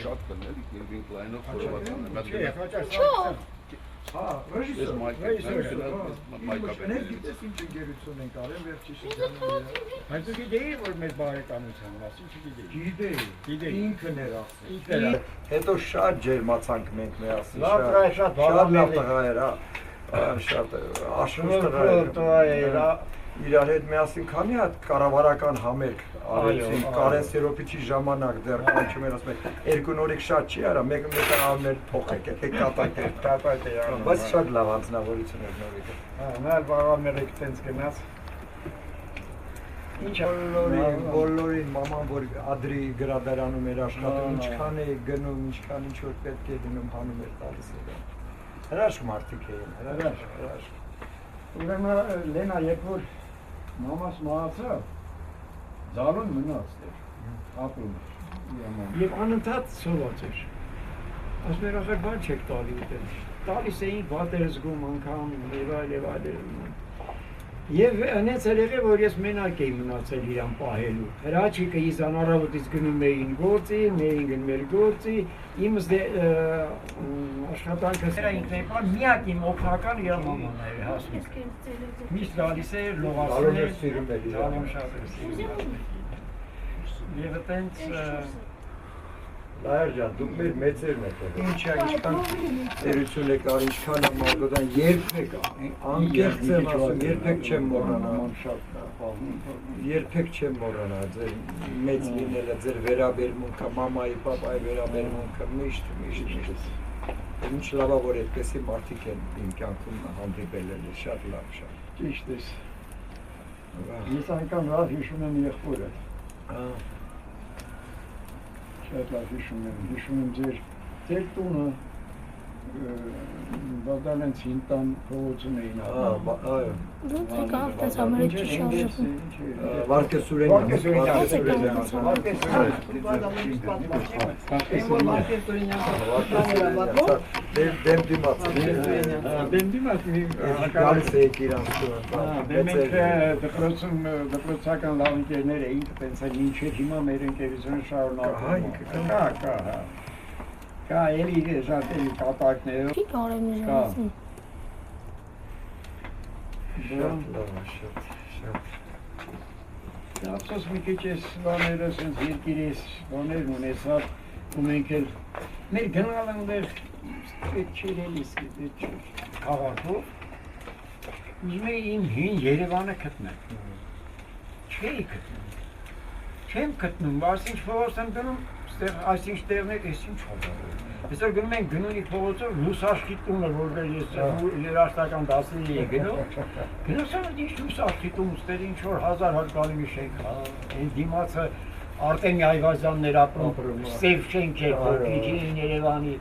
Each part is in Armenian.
Շատ կներ, Իրվին Կլայնով խորհրդան եմ։ Մենք գիտես ինչ ընկերություն ենք արել վերջի շրջանում։ Բայց դու գիտեի, որ մեր բարեկամության մասին չգիտեի։ Գիտեի, ինքն էր ասել։ Հետո շատ ջերմացանք մենք միասին։ Շատ լավ տղա էր, շատ աշխուժ տղա էր։ Իրար հետ միասին քանի հատ կառավարական համերգ արեցինք Կարեն Սերոպիչի ժամանակ դեռ կանչում էր ասում են երկու նորիկ շատ չի արա մեկը արներ փոխեք եկեք կատակեք բայց շատ լավ անձնավորություն էր նորիկը նա բարամերիկ տենց գնաց ինչ բոլորին մաման որ Ադրի գրադարանում էր աշխատում ինչքան է գնում ինչքան ինչ որ պետք է գնում հանում էր տալիս հրաշք մարդիկ էին հրաշք ուրեմն Լենա երբ որ մամաս մահացավ Զարուն մնաց էր, ապրում էր, և անընդհատ սոված էր, ասում էր ախր բան չեք տալի ուտել, տալիս էինք վատ էր զգում անգամ, և նենց էր եղել, որ ես մենակ էի մնացել իրան պահելու, հրաչիկը իզան առավոտից գնում էին գործի, մերին գնում էր գործի, իմս աշխատանքս էր ինքնեպա, միակ իմ օգնական իր մաման էր հասնում, միշտ գալիս էր, լողացում էր, և տենց Լայր ջան, դուք մեր մեծերն եք ինչ է, ինչքան տերություն եք ար, ինչքան ամարգոդան, երբեք, անկեղծ եմ ասում, երբեք չեմ մորանա ձեր մեծ լինելը, ձեր վերաբերմունքը, մամայի, պապայի վերաբերմունքը, միշտ ինչ լավա, որ այդպեսի մարդիկ են իմ կյանքում հանդիպել են, շատ լավ, շատ ճիշտ ես ես անգամ լավ հիշում եմ եղբորը Շատ լավ հիշում եմ ձեր տունը Բաղդալենց հինտան փողոցում էին Դուք եկավ տես համարեք չշարժվում Վարկե Սուրենյան Դեմ դիմաց գալիս էիք իրանց մենք դպրոցական լավ ընկերներ էինք տենց էլ ինչեր հիմա մեր ընկերությունը շարունակում Կա էլի շատ էլի կատակներով Չի կարեմ նժանասին Շատ լավ, շատ Ապսոս մի քիչ ես բաները սենց երկիրես բաներ ունեցավ ու մենք էլ մեր գնալը ուներ պետք չէր էլիս քաղաքով ուզում էի իմ հին Երևանը գտնել չէի գտնում չեմ գտնում բայց ինչ փողոց եմ գնում այսինչ տեղներ ես ինչ հազարով Այսօր գնում ենք գնունի փողոցով լուսաշխի տունը, որտեղ ես երաժշտական դասերի էի գնում, գնացան ինչ լուսաշխի տուն, ուստեր ինչ-որ 1000 հատ գալի շենք, այն դիմացը Արտեմի Այվազյանն էր ապրում, սև շենք էր, փոքրիկին Երևանի,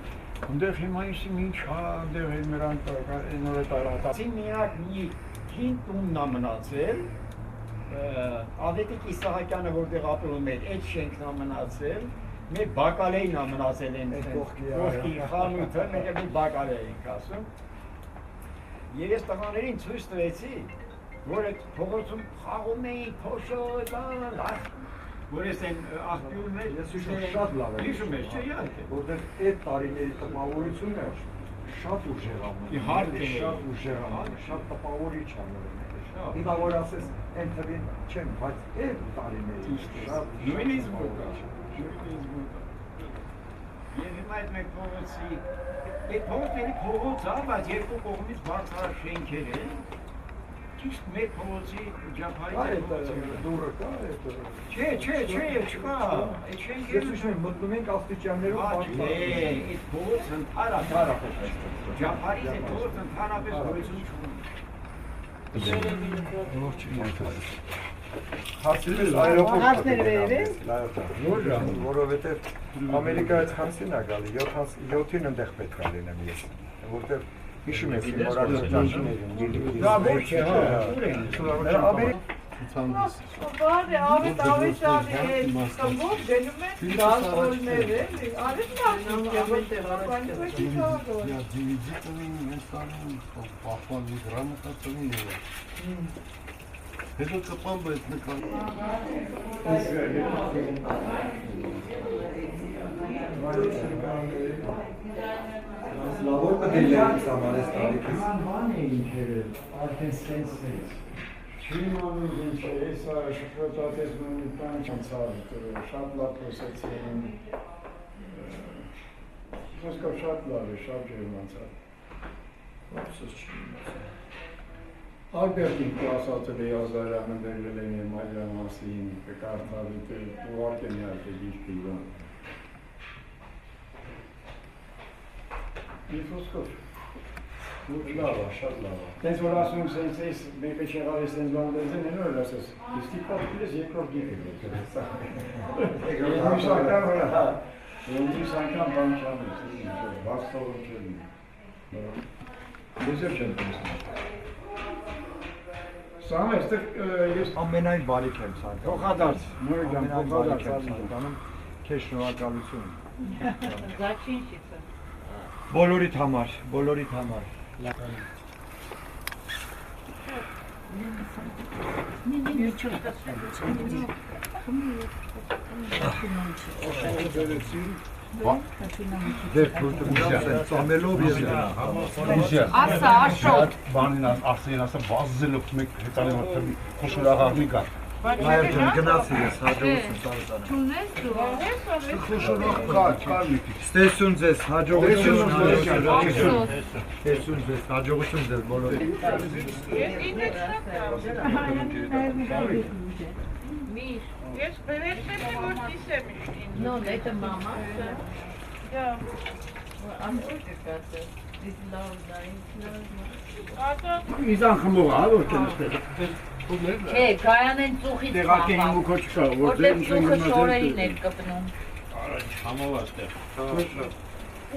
այնտեղ հիմա ինչ այնտեղ էր նրանք նորը տարածին միակ մի հին տունն է մնացել, Ավետիք Իսահակյանը որտեղ ապրում էր, այդ շենքն է մնացել, Մեր բակալեին ամնացել են կողքի խանութը, մենք էլ բակալե էինք ասում Եվ ես տղաներին ցույց տվեցի, որ այդ փողոցում խաղում էին փոշոտան, որ ես այն աղբյուրն էր, ես շատ լավ եմ հիշում ես, չէ՞ իհարկե Որտեղ այդ տարիների տպավորությունը շատ ուժեղ Իհարկե շատ ուժեղ շատ տպավորիչ է Հիմա որ ասես այն թվին չեմ, բայց այդ տարիների նույնիսկ Եվ հիմա այդ մեկ փողոցի, այդ փողոցների փողոց է, բայց երկու կողմից բարձր շենքեր են, ճիշտ մեկ փողոցի ջափայի դուրը կա, չէ, չկա, այդ շենքերը ես ուշում եմ, մտնում ենք աստիճաններով բարձր այդ փողոց ընդհանրապես, ջափարից այդ փողոց ընդհանրապես գոյություն չունի Հարցերից Հարցները վերևեն Որովհետև Ամերիկայից հանցին է գալի, 7-ին ընդեղ պետք է լինեմ ես, որտեղ հիշում ես իմ օրակցություններին Դա ոչ է, Բարի, ավետ շարի հետ, կամով գենում են դալվոլներ են, արիտ մարդում կեվետեղ արիտ Հետո կպան բայց նկան։ Լավոր կդելերից համարես տարիքից։ Բան էին քերել, արդեն սենսից։ Չի մանում ինչ է, հեսա շփրոտատես մոնիտան չանցավ, շատ լավ խոսեցին։ Խոսքով շատ լավ է, շատ ջերմանցավ։ Ափսոս չի մնացել։ Ալբերտին ասացել է Ազարյանը վերել են Մայրան մասին, կկարդալի ուղարկե մի ալտ է գիրքը իրան։ Մի խոսքով, լավ է, շատ լավ է։ Տենց որ ասում սենց ես մեկը չեղավ ես տենց բան դեզեն, են որ ասես, իսկի պապիլես երկրով գիրք է Ոնց անգամ բան չանես, բաց թողում չեն։ Դեզեր չեն տեսնում։ Սա այստեղ ես Ամենայն բարիք եմ ցանկանում։ փոխադարձ, նոր ջան, փոխադարձ ցանկանում։ Քեզ շնորհակալություն։ Зачинщица. Բոլորիդ համար, բոլորիդ համար։ Դեր թուրքումից ծամելով ես Ասա, աշոտ։ Բանին ասեն ասա վազելով մեկ հետալի մոտ խոշորաղաղնի կար։ Մայր ջան գնացի ես հաջողություն ցանկանում։ Չունես դու։ Խոշորաղ կար մի քիչ։ Ստեսություն ձեզ, հաջողություն ձեզ, հաջողություն ձեզ բոլորին։ Ես ինձ Миш, ես բերեցի որ դիսեմ իշտին։ No, это мама. Да. Ամոթը կասը։ This love dying. Ատա Իզան խմող ա, որ կնստել։ Չէ, կայանեն ծուխից Տեղակեն ու քո չկա, որ որտեղ ծուխը շորերին էր կպնում։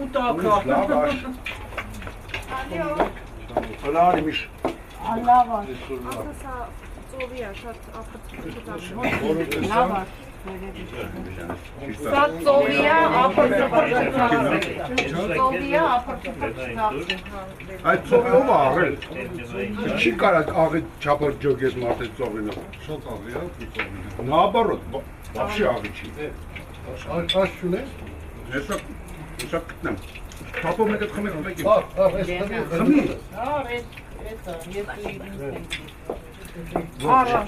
Ուտակա։ Լավ աշ։ Լավ իմիշ։ Ալավա։ ծովի է, շատ Լավա։ Սա ծովիա Այդ ծովի ով է աղել։ Չի կարակ աղի չապը ջոգես մարդը ծովին։ Շատ աղի է ծովին։ Наоборот, вообще աղի չի։ Աշ չունես։ Հեսա գտնեմ։ Չապով մեկը խմեք մեկի։ Խմի։ Արա։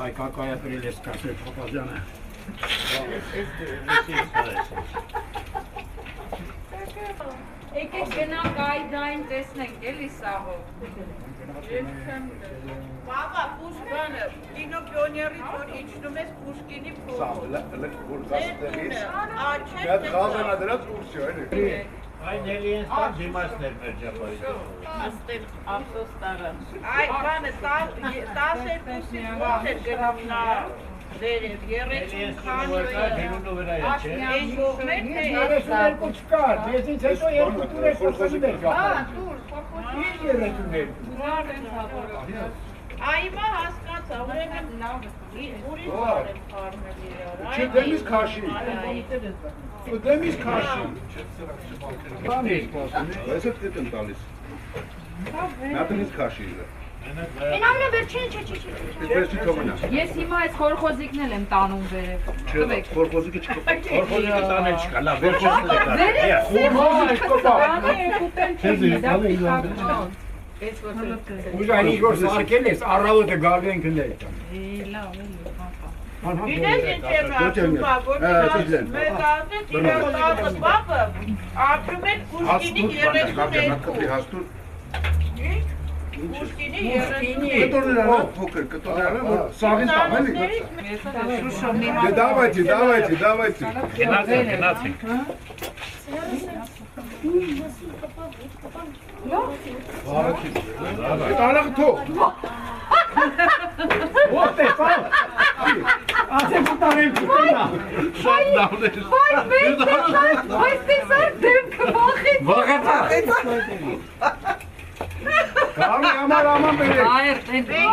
Այ կակայա գրել ես կասել Փապազյանը։ Եկեք գնանք այդային տեսնենք, էլի սաղով։ Բաբա, Պուշկանը, կինո պիոներից որ իջնում ես Պուշկինի փողով։ Այդ խազանա դրած ու всё, էլի։ Այն էլի են ստան դիմացներ մեր ճապարից։ Աստեղ ափսոս տարան։ Այդ բանը 12-ից ո՞ր էր գնում նա դերև 30 քանի դիմունու վրա է, չէ։ Այն կողմեր թե Երկու չկար, դեսից հետո երկու տուր է խոսում էր Հա, գապա։ դուր, փոխոց։ Ինչ երեքուներ։ Այմա հասկացա, ուրեմն ուրիշ բան եմ խառնել իրար։ Չէ, դեմից քաշի։ Դեմից քաշի։ Բան է սպասում։ Ես էլ դեպ եմ տալիս։ Նատնից քաշի իրը։ Են ամենը վերջին չէ։ Դեպս չի թողնա։ Ես հիմա այս խորխոզիկն եմ տանում վերև։ Չէ, խորխոզիկը չկա։ Խորխոզիկը տանել չկա, լավ, վերջինը կա։ Ուժան ինչ-որ սարկել ես, առավոտը գալու ենք ընդել։ Լավ, էլի, պապա։ Գիտես Գիտես ինչ եմ ասում, որ մեզ ասեց իրար տանը բաբը, ապրում են Պուշկինի 32։ Հաստուր Պուշկինի 32։ կտորներն փոքր, կտորներն որ սաղին տամ էլի։ Շուշովնի Давайте. Գնացինք։ Տարախ թող։ Ո՞տ է, սա։ Ասեմ ուտարեմ կուտենա։ Շատ լավն է։ Բայց տեսար դեմքը վախեց։ Կարամի համար աման բերեք։ Այր,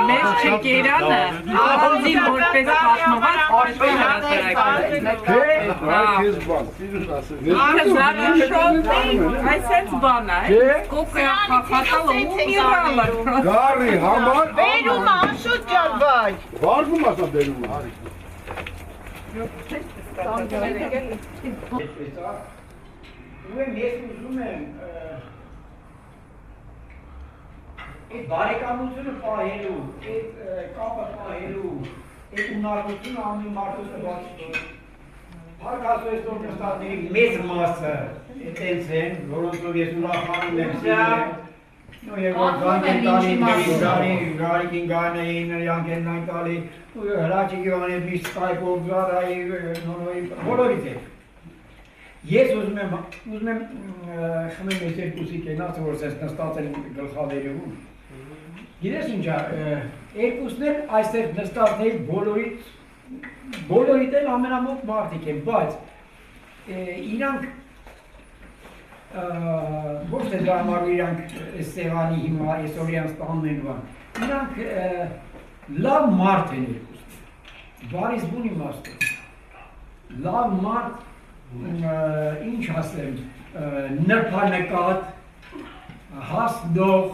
մեծ չեկերանը, առանձին որպես պատմված պետք է հրատարակել։ Թե այս բան։ Ինքը զարաշոտնի, այսենց բան է, կոկը խախատալը ու միրալը։ Գարի համար Բերում անշուտ ջան վայ։ վարվում ասա բերում։ Ուրեմն ես ուզում եմ այդ բարեկամությունը պահելու, այդ կապը պահելու, այդ ունակությունը անի մարդուց բացի։ Փառք Աստծո այս օրնստատների մեծ մասը այդտենց են, որոնցով ես ուրախանում եմ սիրել։ Նույն եւ որ գանքեն տալի, գարիկին գանեին, յանքեն տալի, հրաչի գիվան է միշտ սկայպով զարայի, բոլորից է։ Ես ուզում եմ խմեմ ես երկուսի կենաց, որ ես նստած եմ գլխավերևում։ Գիտես ինչա, երկուսն էլ այստեղ նստած են բոլորիդ էլ ամենամոտ մարդիկ են, բայց իրանք ոչ թե դա համարու իրանք սեղանի հիմա այսօր իրանք ստանում են բան, իրանք լավ մարդ են երկուսն, բարիս բուն իմաստով, լավ մարդ ինչ ասեմ, նրբանկատ, հասնող,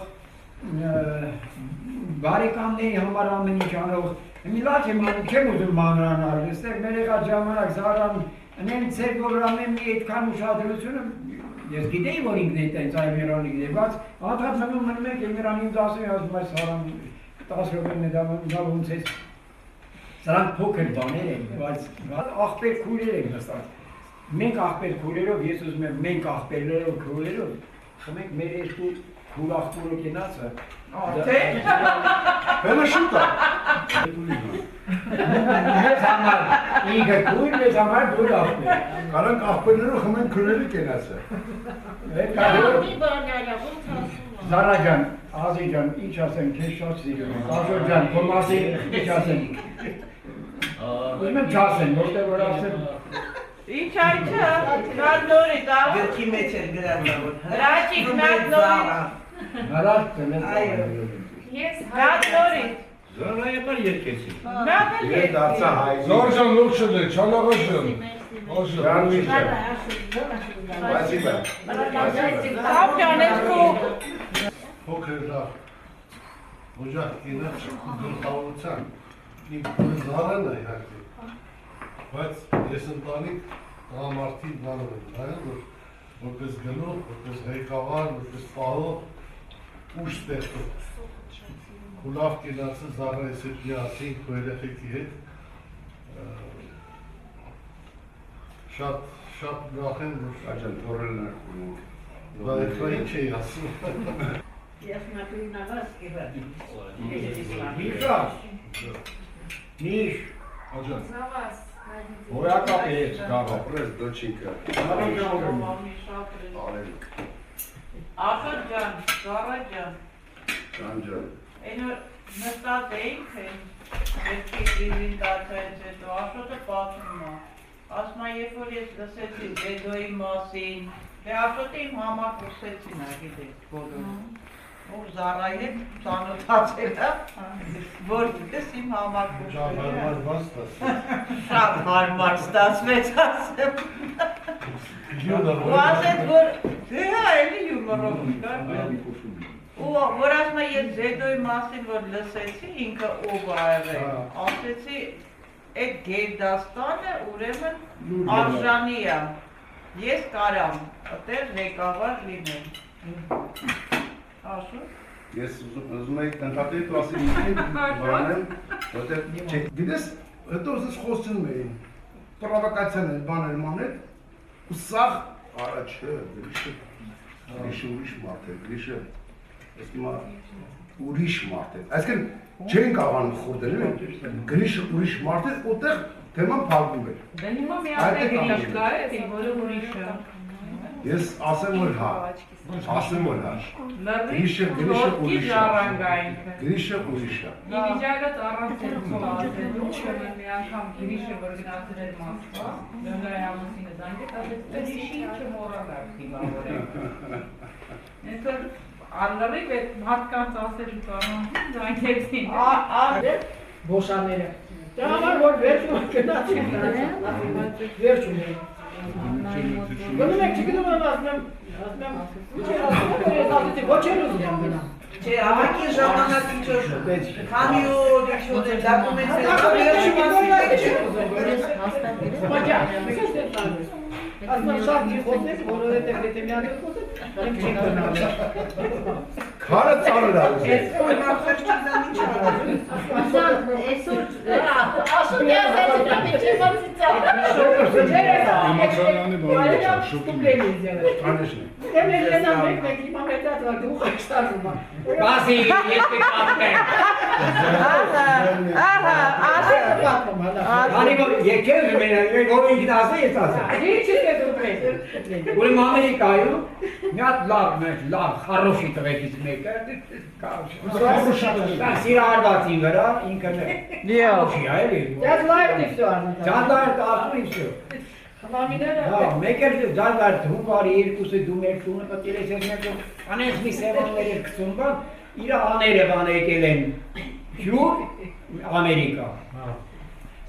բարեկամների համար ամեն ինչ անող, մի լաչ եմ անում, չեմ ուզում մանրանալ, այստեղ մեր եղած ժամանակ զարան, նեն ծեր որ ամեն մի այդքան ուշադրությունը, ես գիտեի, որ ինքն է տենց այլ մերանի գիտե, բայց անդադ մնում մնում եք, մերան ինձ ասում է, ասում այս հարան 10 ռոպեն է դա ոնց ես, սրանք փոքր բաներ են, բայց աղբեր քույրեր են նստած, մենք աղբեր քույրերով, ես ուզում եմ մենք աղբերներով քույրերով, խմենք մեր երկու քուրախտուրը կենացը, Բենը շուտ է։ մեզ համար, ինքը քույր, մեզ համար դուր աղբեր, Կարանք աղբերներով խմեն քրերի կենացը։ Զարա ջան, Ազի ջան, ինչ ասեմ, քեզ շատ սիրում եմ, Աժոր ջան, Թոմասի, ինչ ասեմ, ուզում եմ չասեմ, որտեղ որ ասեմ, Ինչ այդը, նատ նորից, Գրքի մեջ էր գրառնավոր։ Հրաչիկ, նատ նորից, հարած տնեց նատ նորից, Զորայը բար երկեցի։ նատ էլ Ես դարձա հայ։ Զորժան լուքշն է, չանաղաշն։ Спасибо։ Սավ ջան, ես քո Փոքր լավ։ Օջախ կինաց գլխավորության։ Ինձ զարան է իհարկե։ Բայց ես ընտանիք տղամարդի բանում եմ, նայել, որ որպես գնող, որպես ղեկավար, որպես պահող, ուշ ստեղծող։ Ու լավ կենացը զառա ես հետ միասին քո երեխեքի հետ։ Շատ ուրախ եմ, որ աջան թորելն է ունենք։ Դա այդքան ինչ էի ասում։ Միշա, միշ, Աջան։ որակապ է ես գաղա, Ապրես դոչիկը։ Արելիք։ Ախր ջան, Զարա ջան, Ջան։ այնո նստած էինք, երկի կրիզին դարձայից հետո, Աշոտը պատմում է, ասում է, երբ որ ես լսեցի Ձեդոյի մասին, դե Աշոտը իմ համար կուսեցին է, գիտեք, բոլորը, որ Զարայի հետ ծանոթացել է, որպես իմ համար կուսեցին է, շատ հարմար ստացվեց ասեմ, ու ասեց, որ դե էլի յումորով կար, ու որ ասում է ես Ձեդոյի մասին որ լսեցի ինքը ով ա եղել, ասեցի այդ գերդաստանը ուրեմն արժանի է, ես կարամ այդտեղ ղեկավար լինեմ, ասում Ես ուզում եի տնտատերի կլասի միտին բրանեմ, որտեղ գիտես, հետո ես խոսում էին, պրովոկացիան է բաներ մանել, ու սաղ առաջ Գրիշը ուրիշ մարդ է, Գրիշը ուրիշ մարդ է, այսքան չեն կաղանում խորդել, Գրիշը ուրիշ մարդ է, ուտեղ թեման պալգում էր։ Դե հիմա միասն է գրիշ կա է, որը ուրիշը։ Ես ասեմ որ հա, Գրիշը ուրիշ է, Գրիշը ուրիշ է։ Դիվիջայլը առանց ծերուցով ասելու, չեմ մի անգամ գրիշը որ գնացել էր Մոսկվա, նրա ամուսինը զանգեց, ասեց, «Դե ինչի մոռանալ խիվավորել»։ Այսօր Ալրիկ է մարդկանց ասելու կարող, զանգեցին։ Բոսաները։ Դա համար որ վերջում գնացի։ Վերջում է։ Գնում եք չգնում եմ ասում, ոչ էլ ուզում եմ գնամ։ Չէ, ավակի ժամանակ ինչ-որ քանի օր ինչ-որ դոկումենտներ Ասում շատ գիխոտներ, որովհետև եթե միանալ խոսել, ինձ չի գնալ։ Քարը ծանր է։ Ասում ես այդ միջի Էմոցիոնալի բան է, շոկի։ Կանեշն է։ Դե մեր լենա մեկ հիմա մետած վար դու խստանում եմ։ Բասի, ես կապտեմ։ Անի գո եկել մենակ գո ինքն ասի ես ասա։ Ինչ է դու։ Ուրեմն Ամերիկայում մի հատ լավ, хороший տղեկից մեկը կա սիրահարվածին վրա ինքն է։ Լիո։ Դա լայվ է всё արնում։ Ճանդար տասում ինչու։ Մամիները։ Հա, մեկը ճանդար դուվարի երկուսը դու մեր տունը պատերես ես մեր անես մի սեվաններ գցում բան իր աները բան եկել են հյուր Ամերիկա։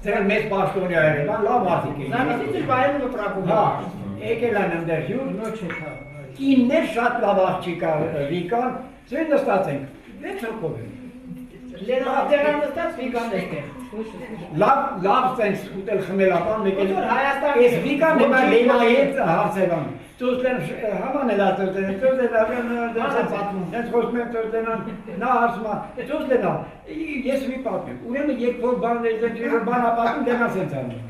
Սրանք մեծ պաշտոնյա են, լավ մարդիկ են։ Զամիսից բայում ու պրակում։ Հա, եկել են ընդեր հյուր, իններ շատ լավ աղջիկա վիկան, ծույն նստած ենք, 6 հոգով են։ Լենա դերան նստած վիկան էստեղ։ Լավ սենց ուտել խմելապան մեկել, ես վիկան հիմա լենայի հետ հարցերան, ծուսլեն համանել ատորդեն, խոսում եմ տորդենան, նա հարցում է, ծուսլենա, ես մի պատմեմ, ուրեմն երբ որ բան բան ապատում, դենա սենց անում։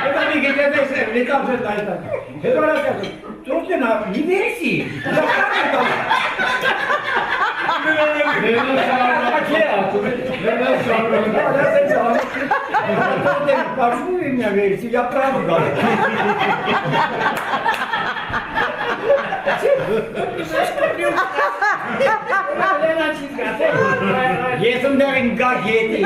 Հետո մի գետև ես լեկավ սենց այստակ, հետո արատյակ, ծուսլենա, մի վերսի, Почему вы меня верите? Я правду говорю. Ես եմ դեռ ինգա գետի։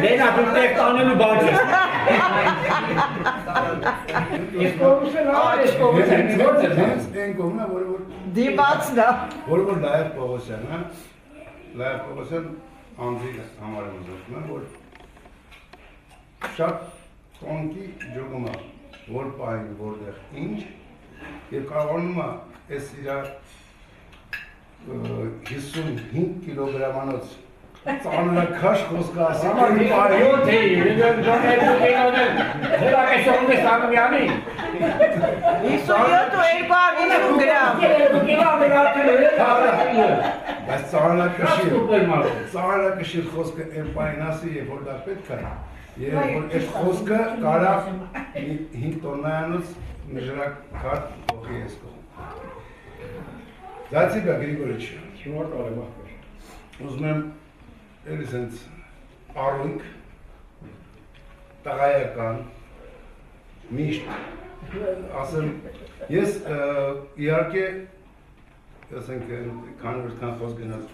Լենա դու տեղ տանելու բան ես։ Ես կողմս եմ հա, ես կողմս եմ։ Են կողմը, որ Դիբացնա։ որ լայվ Պողոսյան, հա։ Լայվ Պողոսյան անձի համար եմ ուզում, որ շատ կոնկի ջոգում է, որ պային, որտեղ ինչ, եւ կարողանում է այս իր 55 կիլոգրամանոց ծանրակաշ խոսքը ասի, Համար մի պարյոտ է, ժոներ դուկենոներ, հելակեսողն է սանգմյանի։ 57 գրամ։ բայց ծանրակշիռ խոսքը այն պային ասի, երբ որ դա պետք է, երբ որ այդ խոսքը կարա 5 տոննայանոց նժրակատ հողի ես կողմ։ Ձացիկա Գրիգորիչ, ուզում եմ էլի սենց առունք, տղայական, միշտ, ասեմ, ես իհարկե, ասենք, քանի որքան խոսք գնաց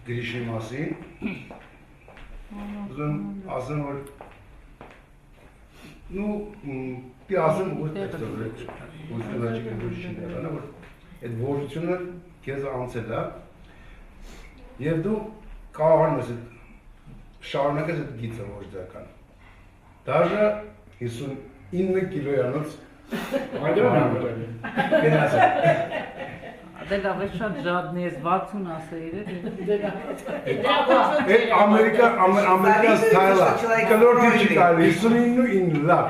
Գրիշի մասին, ուզում ասեմ, որ նու պիասեմ ուր տեքստով որ այդ որությունը քեզ անցել է եւ դու կարողանում ես շարունակես այդ գիծը ոչդական դաժե 59 կիլոյանոց Դե լավ է շատ ժադնի ես 60 ասեիր է։ Այդ ամերիկա ստայլը կլորդի չի կարելի 59 լավ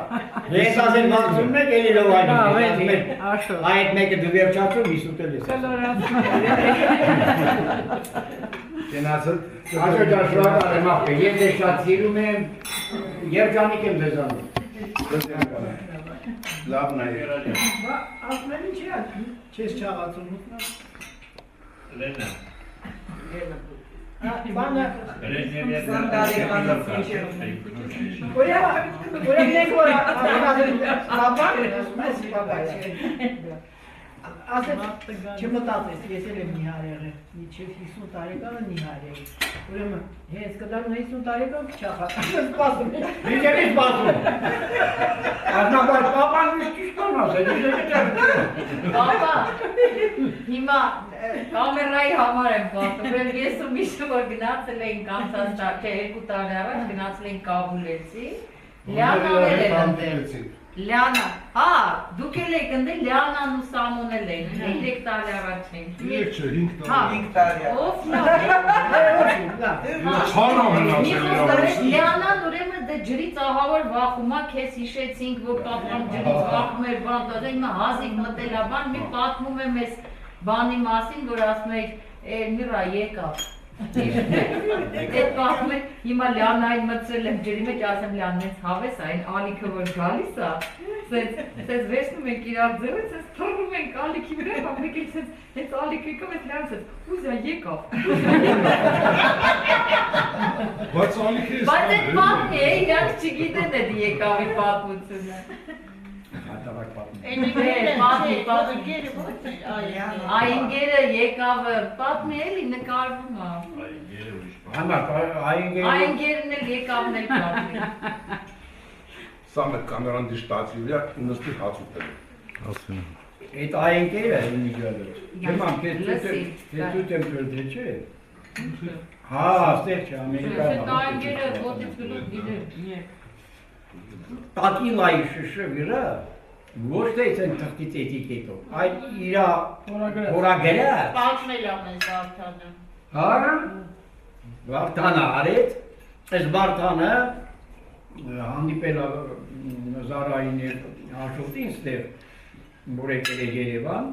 Ես ասեմ բացում եք էլի լով այն Աշո։ այդ մեկը դու վերջացում ես ուտել ես Կենացը Աշո դաշրակար եմ աղբե ես դե շատ սիրում եմ երջանիկ եմ ձեզանում լավ նայ Ասում եմ ինչի է, չես չաղացում ուտնա։ Լենա, բանը ասեց չմտածես, ես էլ եմ նիհար եղել, մինչև 50 տարեկանը նիհար եղել, ուրեմն հենց կդառնա 50 տարեկան կչախատանեմ սպասում, մինչև ինչ սպասում, առնաբար պապան միշտ ճիշտ կան ասել, Պապա, հիմա կամերայի համար եմ պատմել, ես ու Միշը որ գնացել էինք անցած տարի, 2 տարի առաջ գնացել էինք Կաբուլեցի, Լիանաներ էր ընդել, Լիանա, դուք էլ եք ընդել, Լիանան ու Սամոնել էին, 3 տարի առաջ էինք։ Երբ չէ, 5 տարի։ Ով Լիանան ուրեմն դե ջրից ահավոր վախում է, քեզ հիշեցինք, որ պապան ջրից վախում էր բան, դա հիմա հազիվ մտել է բան, մի պատմում եմ այս բանի մասին, որ ասում եք Միրա եկավ։ Այդ պատմում եմ, հիմա Լիանային մտցրել եմ ջրի մեջ, ասեմ Լիաննից հավես այն ալիքը որ գալիս է, սենց վերցնում ենք իրար ձևը, սենց թռնում ենք ալիքի վրա, մեկ էլ սենց հենց ալիքը եկավ, այդ Լիան սենց ուզա եկավ։ Բայց ալիքը ես Բայց այդ պատմի է, իրանք չգիտեն այդ եկավի պատմությունը։ Այնգերը եկավը պատմի էլի նկարվում է։ Այնգերն էլ եկավն էլ պատմի։ Սա մեկ կամերան դիշտացի վրա նստի հաց ուտել։ Այդ այնկերը իմիջալը, ջերմամ, կետ եմ կրդե չէ։ Հա, աստեղ չէ, ամերիկան։ Այդ այնգերը ոտից գլուտ գիտեր։ Տակիլայի շշը վրա, ոչ թե են թղթից էտիկետով, այդ իրա որագրած։ Պատմել ամեն Վարդանը։ Հա, Վարդանը արեց, այս Վարդանը հանդիպել Զարային Աշոտին ստեղ, որ եկել է Երևան,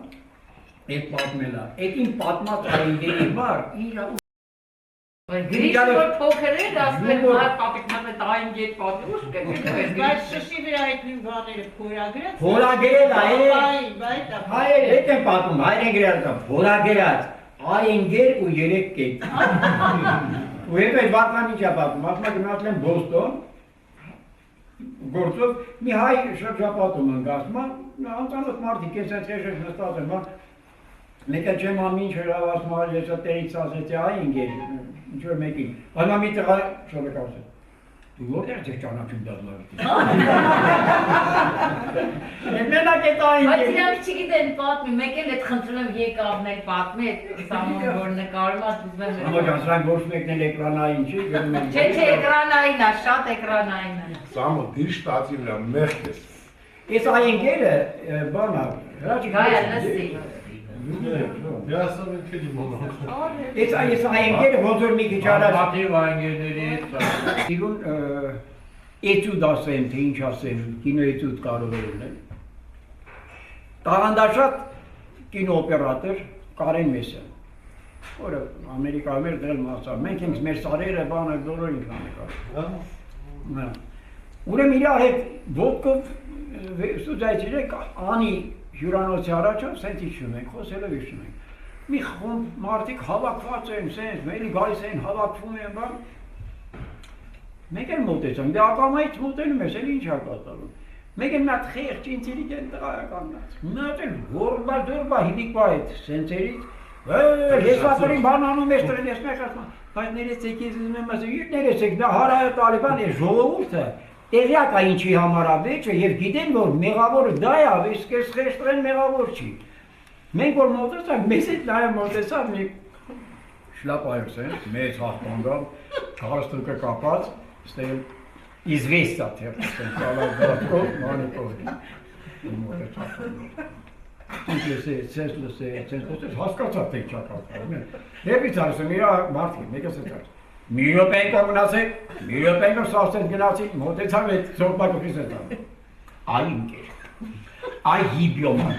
այդ պատմել է, այդ իմ պատմած այնդերի վար, իրա Գրիշը որ փոքր էր, ասում էր մար պապիկ մատ այնգեր պատմուշ կգրգր։ Բայց շշի վրա այդ նույն բաները փորագրած։ Փորագրել է։ Հայեր հետ են պատմում, հայր են գրել կա, փորագրած, այնգեր ու 3 կետ։ Ու հետո այդ Վարդան ինչա պատմում, ասում է գնացել եմ Բոստոն, գործով մի հայ շրջապատում ենք, ասում է, անծանոթ մարդիկ, ես այդ խեշը նստած եմ, մեկը չեմ ամին չհրավասում ալ ես տերից ասեցի այնգեր, ինչ-որ մեկին, բանա մի տղա շորեք ասել, դու որտեղ ես ճանաչում դազլավիտի։ Մենակ էտ այնգեր։ Բայց իրանք չգիտեն պատմի, մեկ էլ էտ խնդրում եմ եկավն էլ պատմի, էտ Սամոն որ նկարում է, դուզում եմ։ Համոջան, սրանք ոչ մեկն էլ էկրանային չի, գնում են։ Չէ, էկրանային է, շատ էկրանային է։ Սամը դիշտացի վրա մեղք ես։ Ես այնգերը, բանա, Գայա լսի։ Միասավ ենք էլի մոնով։ Ես այնգերը ոնց որ մի քիչ առաջ Պատիվ այնգերների հետ իրուն էտյուդ ասեմ, թե ինչ ասեմ, կինո էտյուդ կարող է ունել։ Տաղանդաշատ կինոօպերատոր Կարեն Մեսյան, որը Ամերիկայում էր դրել մասավ, մենք ենք մեր սարերը բանը բոլոր ինք ամերիկայում։ Ուրեմն իրար հետ ոտքով ստուդիայից անի հյուրանոցի առաջով սենց իջնում ենք, խոսելով իջնում ենք։ Մի խումբ մարդիկ հավաքված են, սենց, մելի գալիս են, հավաքվում են, բան։ Մեկ էլ մոտեցան, դե ակամայից մոտենում ես, էլ ինչ ա կատարում։ Մեկ էլ մի հատ խեղճ ինտելիգենտ տղա է կանգնած։ Մի հատ էլ որբա հիվիկվա այդ սենցերից, ես ասորին բան անում ես տրել, ես մեկ ասում, բայց ներեցեք ես ուզում եմ ասում, յուտ ներեցեք, դա հարայը տալիբան է ժողովուրդը, տեղյակ է ինչի համար է վեճը և գիտեն, որ մեղավորը դա է, իսկ ես խեղճտրեն մեղավոր չի։ Մենք որ մոտեցանք, մեզ հետ նաև մոտեցավ մի շլապայով սենց, մեծ հաղթանգավ, 4 թուկը կապած, ստեղ իզվեստա թերթ, սենց ալազդատկով, մանիկով, մոտեցավ։ Ինչ ես սենց հասկացավ թե չակատար, հեպից արսում, իրա մարդի, մեկը սենց մի րոպեիկը մնացեք, մի րոպեիկը սաստեն գնացի, մոտեցավ այդ զորպակը պիսեցավ։ Այ ինկեր, այ հիբյոմատ։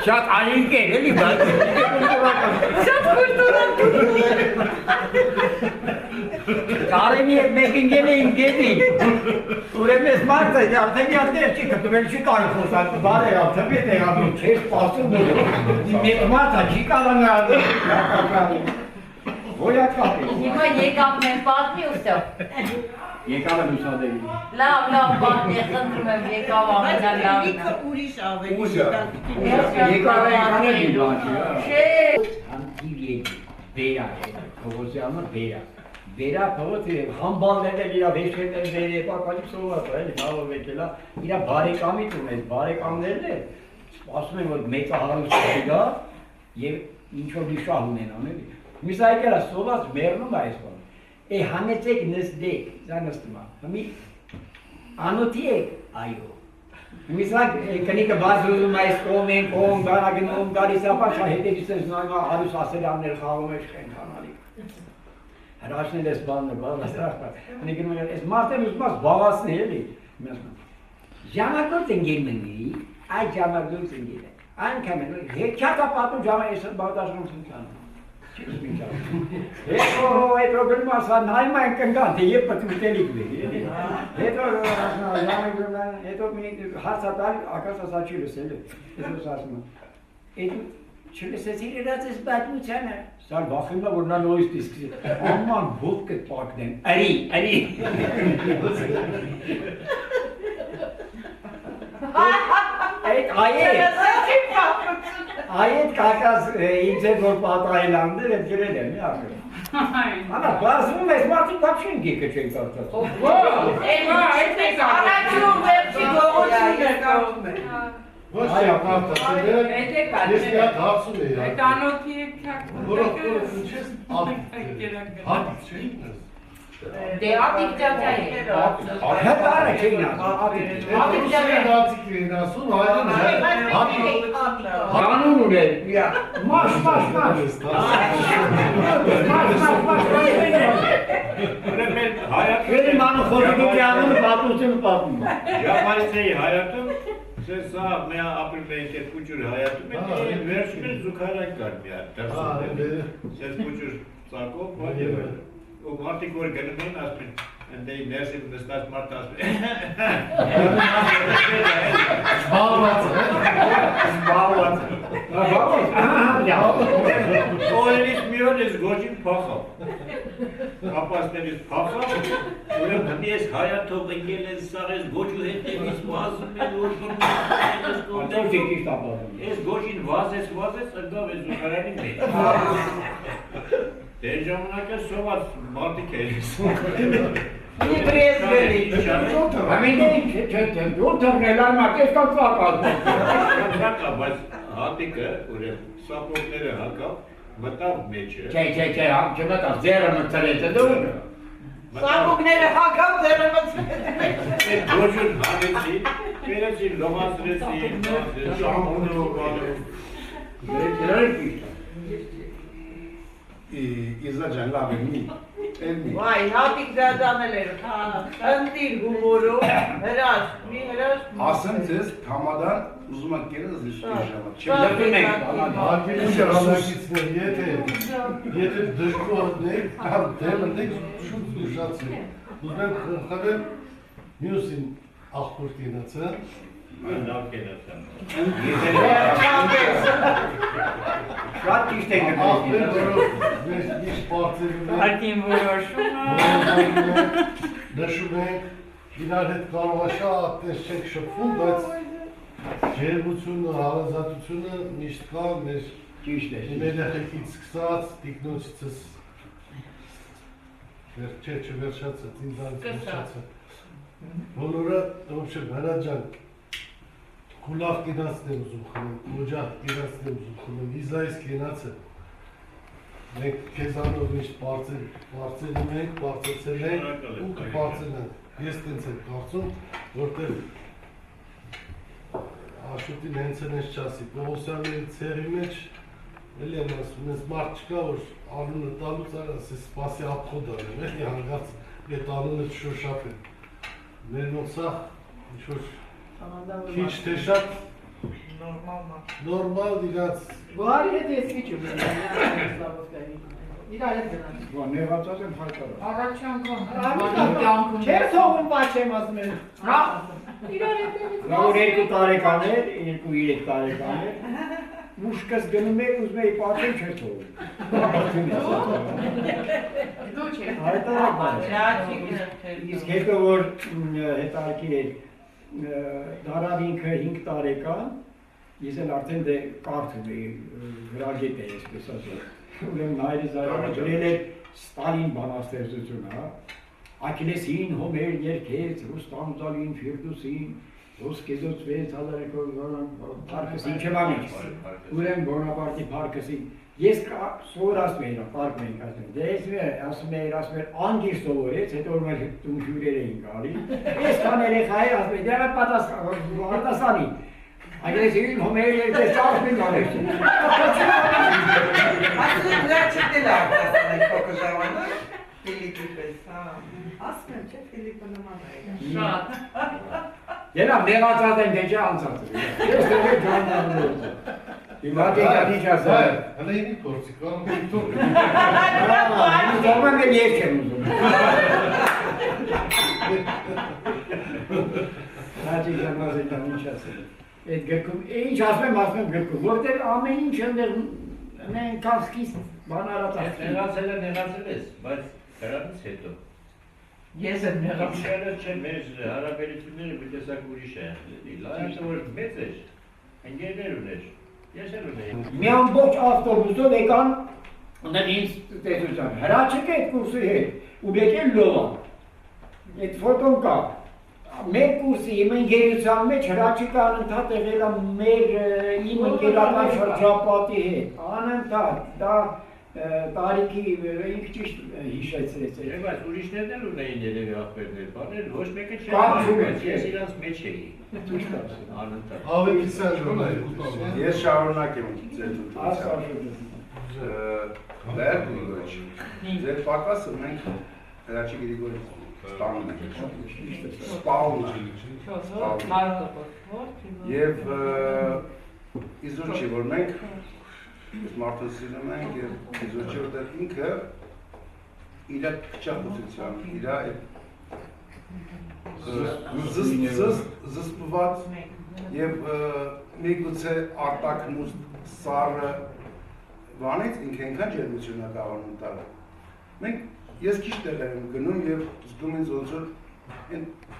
Շատ այ ինկեր, էլի բատ։ Շատ կուրտուրան Կարենի հետ մեկ ինգել էին գետի։ ուրեմն ես մարդը արդեն յատներ չի կտվել չի կարող խոսալ բարի արդեն տեղանում չէ սպասում մեկ մարդը չի կարող ոյակապ Հիմա եկավ մեր պատմի ուստով եկավ եմ ուսադելի լավ պատմի խնդրում եմ եկավ ամենալավն Ինքը ուրիշ ավելի եկավ եմ կանելի Չէ Անտիվ բերա փողոցյանը բերա փողոցը համբալներն էլ իր վեճերն բերե պակալիպ սովորած էլի կարող եկելա իր բարեկամի տունել բարեկամներն էլ ասում են որ մեծահարույց գա եւ ինչ որ դիշահ ունենան էլի միս այդքան սոված մեռնում է այսպես է հանեցեք նստեք զանստում է անոթի է այո Միսակ կնիկը բազում այս կողմեն կողմ գարագնում գալիս ապա հետևից ես նայում արուս ասելաններ խաղում ես խենթանալի հրաշնել ես բանը բաղաստրախ նիկնում են ես մարդեն ուզմաս բաղասնի էլի ժամակորդ ընգել մնի այդ ժամակորդ ընգել է անգամ են հեքյատա պատում ժամա ես բաղդաշնում սնկանում Հետո գնում ասա նայում են կնկան թե եվ պտուտելիք բերի հետո մի հարցատար ակաս ասա չի լսել հետո ասում է չլսեցիր իրաց ես բատմությանը սար վախում է որ նա նույս դիսկի աման բուտ կտ պակնեն արի Այդ կակաս ինձ է որ պատայելանդեր էդ գրել եմ, մի արկել։ Անա, բարձվում ես մարդիկ կապ չեն գեկը չեն կարծած։ Առաջում վերջի գողոցին էր կարում է։ Ոչ է ապարտա, ես միատ հարցում էի։ Այդ անոթի եք չակ։ Որով ինչես հատիկ չէ ինքնս։ Դե ատիկ ճաճա է Հետարը չէին Հատիկ էին ասում, հայդում Հանուն ունել, մաշ Քերի մանու խորիկի անունը պատմությունը պատմում Ճապարից էի հայատում, սա միա ապրում էինք այդ կուջուրը հայատում են, վերջում են զուքարակ կար միա, սեզ կուջուր ծակով, ու մարդիկ որ գնում են, ասում են, ընդեի ներսիվ նստած մարդ ասում են, Օրերից մի օր ես գոջին փախավ, ապաստերից փախավ, ուրեմ հնդի ես հայաթով ընգել ես սաղ ես գոջու հետևից մազում են, որ ես գոջին վազես, ընգավ ես զուքարանի մեջ։ Դե ժամանակը սոված մարդիկ է ես։ Մի բրեզ գելի։ Ուրթրնել արմակ ես կան ծակալ։ Բայց հատիկը, ուրեմ, սապողները հակավ, մտավ մեջը։ Չէ, չմտավ, ձերը մտցրեց է դու։ Սապուկները հակավ ձերը մծվեց։ Այդ գոջուն հանեցի, վերեցի, լոմացրեցի, շամոնով բանով։ Իզաջան լավ է մի Վայ, հատիկ դադանել էր, ընտիր հումորով, հրաշ, մի հրաշ ասեմ ձեզ համադան ուզում եք կերես ես ժամանակ Լպում ենք, Արգելին ժամանակիցներ, եթե դժգոհնեք, կամ դեմ ընտեք շուտ ուշացեք, ուզում եմ խրխվել մյուսին աղբոր կենացը, Լավ կենացա։ շատ ճիշտ եք աղբեր, որով մեր իշ պարտերում են, Արկին որոշում նշում ենք, իրար հետ կարող է շատ տես չենք շփվում, բայց ջերմությունը, հարազատությունը միշտ կա մեր ճիշտ է։ Մեր երեխեքից սկսած, տիկնոջիցս չվերջացը, ինձանից վերջացը։ Բոլորը, ոբշե, հրաջան, կուլավ կենացն եմ ուզում խլում, կոջատ կենացն եմ ուզում խլում, իզայիս կենացը։ Մենք քեզանով միշտ բարձելում ենք, բարձեցել ենք ու կբարձելենք։ Ես տենց եմ կարծում, որտեղ Աշոտին հենց են ես չասի, Պողոսյանների ցեղի մեջ էլի եմ ասում, ես մարդ չկա, որ անունը տալուց արա, ասես սպասի ապխոդ արեմ, էլի հանգած այդ անունը չշոշապ են։ Մեր նոցախ, ինչ-որ քիչ թե շատ նորմալ իրաց Բարի հետ ես վիճում եմ, իրար հետ գնաց։ Բա նեղացած եմ հայտարար։ Առաջ անգամ։ Չէ թողում բաչեմ ասում եմ։ Հա։ Իրար հետ Նա որ 2 տարեկան էր, 2-3 տարեկան էր։ Մուշկս գնում էր ուզում էի պատմել չէր թողում։ Դու չէ։ Հայտարար բան։ Ճաճի գրել։ Իսկ հետո որ հետարքի էր դարավ ինքը 5 տարեկան, ես էլ արդեն դե կարդում էի գրագետ էի այսպես ասած։ Ուրեմն հայրս այրանը գրել էր Ստալին բանաստեղծություն, հա։ Աքիլեսին հոմեր երկեց, Ռուստամ Զալին Ֆիրդուսին, ոսկեզոցվեց Փարքսին չմամիչ։ Ուրեմն Բոնապարտի Փարքսին ես սովորացնում էի, պարկում էինք ասում։ Դե ասում էի, անգիր սովորեց, հետո որ մեր տուն հյուրեր էին գալի։ Ես կան երեխա էր, ասում էի, դե արտասանի։ Աքիլեսին հոմեր երկեց, ճարպին գալեց։ Ասում դրա չտել արտասանեք փոքր ժամանակ, Ֆիլիպի պես, հա։ Ասում եմ, չէ, Ֆիլիպը նման է։ Շատ։ Դերա մեղացած են դեջա անցած։ Ես դե ջանալու եմ։ Հիմա դեկանի չասել։ Հələ ինի փորձի կամ դուք։ Դոմը ես չեմ ուզում։ Հաջի ժամանակ ինչ ասել։ Այդ գրքում ինչ ասում եմ գրքում, որտեղ ամեն ինչ ընդեր մենք կասկիս բան արածած։ Նեղացել ես, բայց դրանից հետո։ Ես եմ նեղացել։ Ինչերը չէ, մեր հարաբերությունները մի տեսակ ուրիշ են։ Լայնը որ մեծ էր, ընկերներ ուներ, ես էլ ունեի։ Մի ամբողջ ավտոբուսով եկան ինձ տեսության, հրաչիկ է այդ կուրսի հետ, ու եկել լովան, այդ ֆոտոն կա, մեր կուրսի իմ ընկերության մեջ հրաչիկը անընդհատ եղել է մեր իմ ընկերական շրջապատի հետ, անընդհատ, դա տարիքի ինք ճիշտ հիշեցրեց էր։ Բայց ուրիշներն էլ ունեին երևի ախպերներ, բաներ, ոչ մեկը չէր, ես իրանց մեջ էի։ Ճիշտ ասել։ Անընդհատ։ Հավեկիսան ժողովուրդ։ Ես շարունակեմ ձեր Լեր Գրիգորիչ, ձեր պակասը մենք Հրաչի Գրիգորիչ ստանում ենք, սպալն է, և իզուր չի, որ մենք ես մարդուն սիրում ենք և իզուր չի, որտեղ ինքը իր փչախոսության, իր զսպված և միգուցե արտակնուստ սարը վանից ինքը ենքան ջերմություն է կավանում տալը։ Ես քիչ տեղեր եմ գնում և զգում ինձ ոնց որ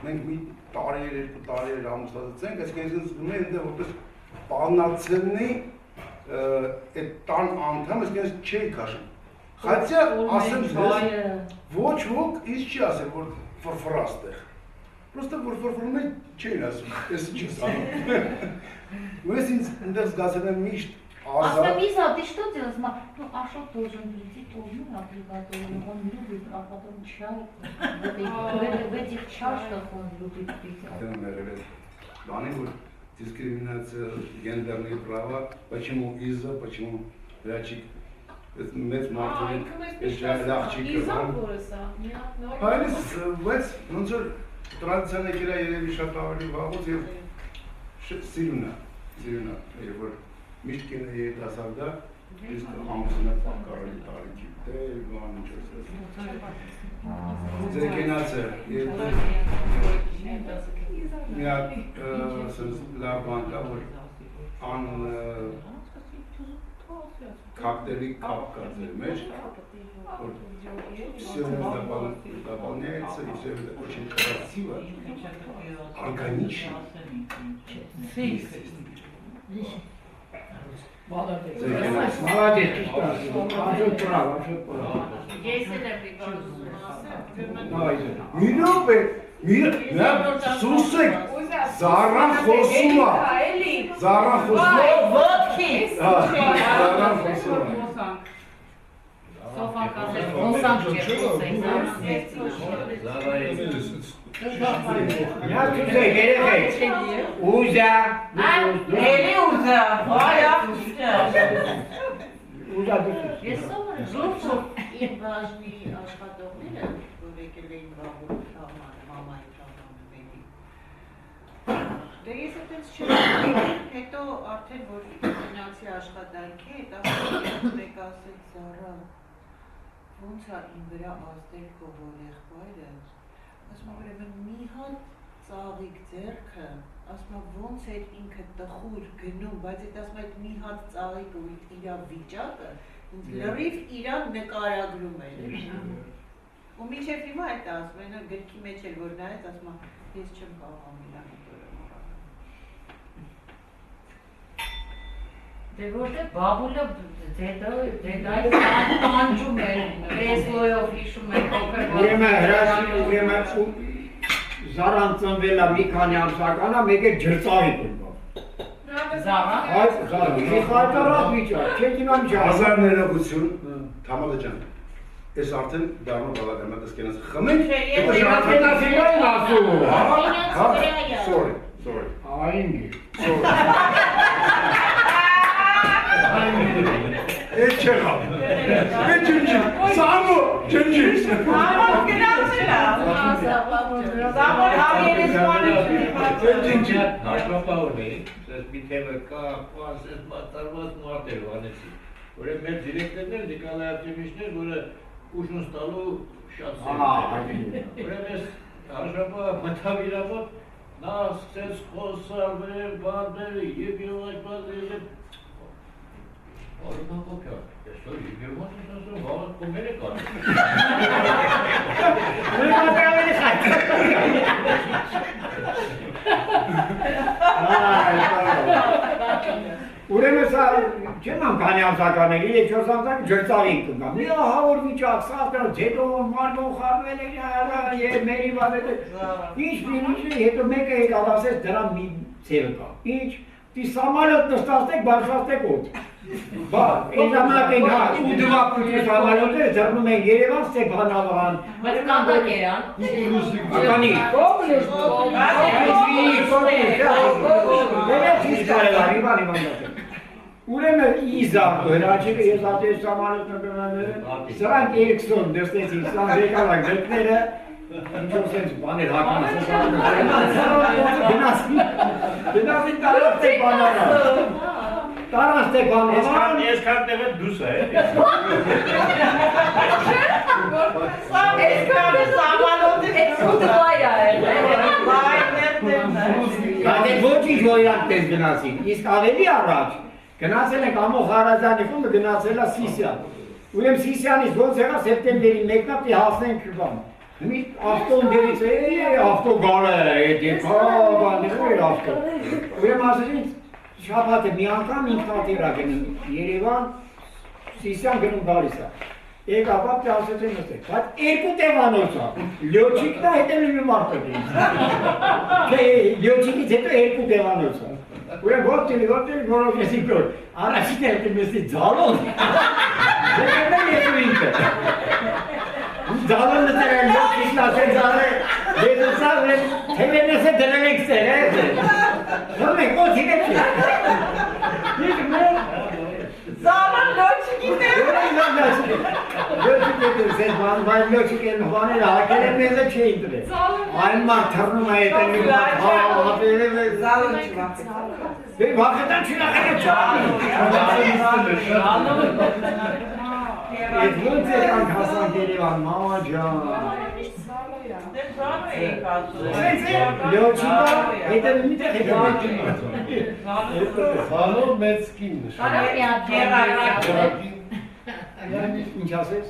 մենք մի տարիեր, 2 տարիեր ամուսնացած ենք, այսինքն ինձ զգում է այնտեղ որպես պալնացելնի այդ տան անդամ, այսինքն չէի քաշում։ Խացյա ասեմ ձեզ, ոչ ոք ինձ չի ասել, որ ֆրֆրա ստեղ։ Պրոստը որ ֆրֆրում է չէին ասում, ես չես անում։ Ու ես ինձ այնտեղ զգացել եմ միշտ Лиза, ты что делаешь? Ну, Аша должен прийти тоже на бригаду, он любит, а потом чай. В этих чашках он любит пить. Баны вот дискриминация гендерные права, почему из-за, почему Հրաչիկ մեծ մարդիկ լախչիկ Բայց ոնց որ տրադիցիան եկել է երևի շատ ավելի վաղուց եւ սիրուն է, երբ որ միշտ կինը երիտասարդ է, իսկ ամուսինը կարելի տարիքի դե բան ինչ ասես։ Ձեր կենացը մի հատ լավ բան կա, որ ան коктейли капка займешь, все дополняется и все это очень красиво, органично. Молодец, абсолютно прав, абсолютно прав. Սուսեք, զարան խոսում է, զարան խոսում է, ոտքի, զարան խոսում է։ Սոֆան կասել, խոսանք չէ խոսենք, Նա ծուսեք երեխեք, ուզա, էլի ուզա, վայ ապուշտը։ ուզա դուսուս։ ես սովոր Զուր իմ բաժնի աշխատողները, որ եկել էին վաղուր մամայի ժամանը մենի։ Դե ես այդպես չեմ, հետո արդեն որ գնացի աշխատանքի, այդ մեկ ասեց Զարա, ոնց է իմ վրա ազդել քո եղբայրը, ասում ուրեմն մի հատ ծաղիկ ձեռքը, ասում ոնց էր ինքը տխուր գնում, բայց այդ ասում այդ մի հատ ծաղիկ ու իր վիճակը լրիվ իրան նկարագրում էր։ Ու մինչև հիմա այդ ասում են գրքի մեջ էլ որ նայեց, ասում ես չեմ կարող իրան Դե որտե բաբուլը դեդայի տանջում էր, կրեսլոյով հիշում էր փոքր Ուրեմն ուրեմն Զարան ծնվել է մի քանի ամսական է, մեկ է ջրծաղիկ ունկավ։ Զարան։ Այս Զարան, մի խայտարած վիճակ, չեք իմամ ջան։ Հազար ներողություն, Թամալը ջան, ես արդեն դառնում բալականատ ասկենաս խմենք, Sorry, Այնգի։ Էդ չեղավ, էդ ջնջի, սամո, ջնջի։ Համոտ գնացել է։ Զամոր հավերեսվանը Ջնջի, հաշվապահորն էի, սես մի թեմը կա, սես տարված մարդեր վանեցի։ Ուրեմն մեր դիրեկտորն էր Նիկոլայ Արտեմիչն էր, որը ուժն ստալու շատ սերում էր։ Ուրեմն ես հաշվապահ մտավ իրա մոտ, նա սկսեց խոսալ, բաններ, և այդ բանները Արմա կոպյա, ես որ իգերմոտ ես ասում, հավատ կոմեր է կար։ Ուրեմն սա չեմ ամ քանի ամսականների, 3-4 ամսական ջրծաղիկ կգա։ Մի ահավոր վիճակ, սաղ ձետոն, մարմոն խառնել է, մերի վարել է։ Ինչ հետո մեկը եկավ ասեց դրա մի ձևը կա։ Ինչ, դի սամալոտ նստացեք, բարձրացեք օդ։ Բա, այն ժամանակ են հա, ու դվապուտի սամալոտ է, ձրնում են Երևան, Ստեփանավան։ Բայց կանդակ երան։ Ականի, կոմնուշ, Ուրեմն իզավ հրաչիկը ես ատես սամալոտն կնաները, սրանք երկսոն դստեցին, սրանք եկալակ դրկները, ինչով սենց բաներ հական գնասին տարաստ է բանավան, տարաստ է բանավան, Ես կան տեղը դուս է, ոչ ինչ ոյանք տես գնասին, իսկ ավելի առաջ, գնացել ենք ամո խարազանի խումը գնացել է Սիսյան, ուրեմ Սիսյանից ոնց եղա սեպտեմբերի մեկնապի հասնենք բան, մի ավտոն դերից ավտո գալը եկա, բաներ էր ավտո, ուրեմ ասեցին շաբաթը մի անգամ ինքնատիրա գնում Երևան, Սիսյան գնում գալիս է, եկա բապտի ասեցին նստեք, բայց երկու տևանոց է, լյոչիկն է հետել մի մարդը դինց, լյոչիկից հետո երկու տևանոց է, ուրեմ ոտելի, որով ես ինքոր, առաջին հետը մեսի ձալոն, դեպել ես ու ինքը, ձալոն նտեր են լոքիշն ասեն ձալը, դեզուցա ուրեմ թևերնես է դրել ենք սեր, հոմեք, ոտին է չի, Զալան լոչիկին է։ Լոչիկ է բայց լոչիկ են բաները հակել են մեզը չէին տրել։ Այն մարդ թռնում է հետը մի Զալան չվախեցա։ Բե վախետան չնախել չանի։ Այդ ոնց է կանք հասանք Երևան, մամա ջան։ Դե զալը էիք ասում։ Լոչիկա հետը մի տեղ հետը Սալո մեծ կին Ինչ ասես։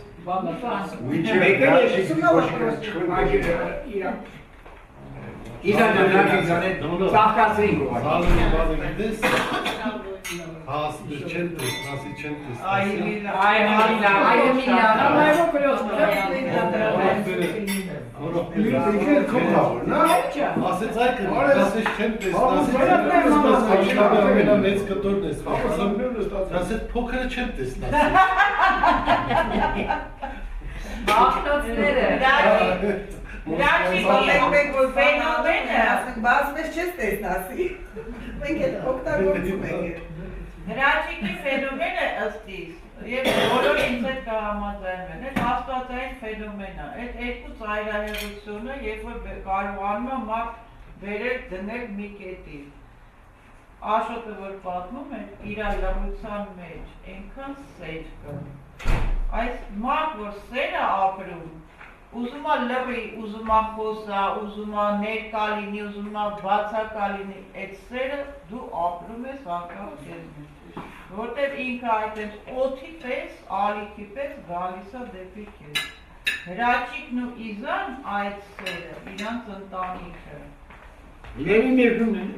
Մինչև դաշիկի կոշկրած չխրում Իզան դրանից ծաղկացրին Սալո բանը գիտես հասներ չեն տեսնասի չեն Ասեց այգը, ասեց չեն տեսնասի մեծ կտորն ես ասեց փոքրը չեն տեսնասի Աղթոցները Հրաչիկի ֆենոմենը ըստ իս, և բոլոր ինձ հետ կհամաձայնվեն, այդ հաստատային ֆենոմեն է, այդ երկու ծայրահեղությունը, երբ որ կարողանում է մարդ բերել դնել մի կետի։ Աշոտը որ պատմում է, իր լռության մեջ այնքան սեր կա։ Այս մարդ, որ սերը ապրում, ուզում է լռի, ուզում է խոսա, ուզում է ներկա լինի, ուզում է բացակա լինի, այդ սերը դու ապրում ես անկախ քեզնից, որտեղ ինքը այդպես օդի պես, ալիքի պես գալիս է դեպի քեզ։ Հրաչիկն ու Իզան այդ սերը, իրանց ընտանիքը։ Լերի մերժում են։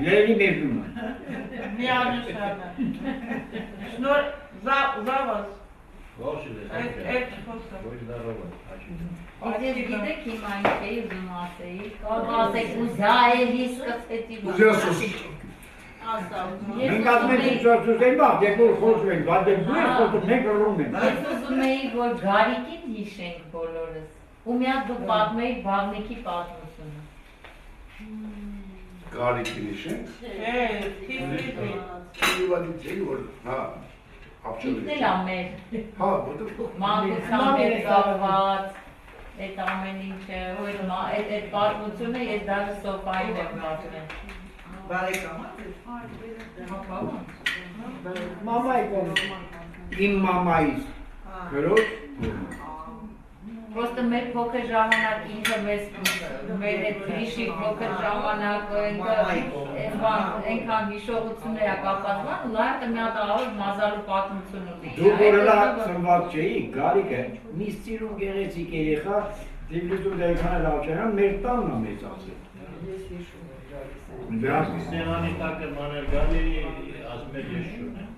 Լերի մերժում են։ Միանշան է։ Շնոր զավազ։ Այդ խոսը։ Ես գիտեք հիմա ինչ էի ուզում ասեի, կամ ասեք ուզայելի սկսեցի Մենք ասում ենք սուսեն բաղ, դեպ որ խոսում ենք, բայց դեպ դու ես խոսում, մենք լռում ենք։ Ես ուզում էի, որ Գարիկին հիշենք բոլորս, ու միատ դու պատմեի Բաղնիկի պատմությունը։ Գարիկին իշենք։ Ինքն էլ ամեր, Հա, ոտը մանկությամբ էր կապված, այդ ամեն ինչը, այդ պատմությունը ես դաժե Սոֆային եմ պատմել։ Մամայի կողմ, իմ մամայից, գրոց, Պրոստը մեր փոքր ժամանակ ինքը մեր հետ գրիշի փոքր ժամանակ ենքան հիշողություններ է կապատման ու լայրդը մի հատ աղոր մազալու պատմություն ունի։ դու որելա սնված չէի, Գարիկը, մի սիրուն գեղեցիկ երեխա, դիվլիզու դայքան էլ ավճանան, մեր տանն է մեծ ասել։ Սեղանի տակը մաներ գալի, ասում էր ես շուն եմ։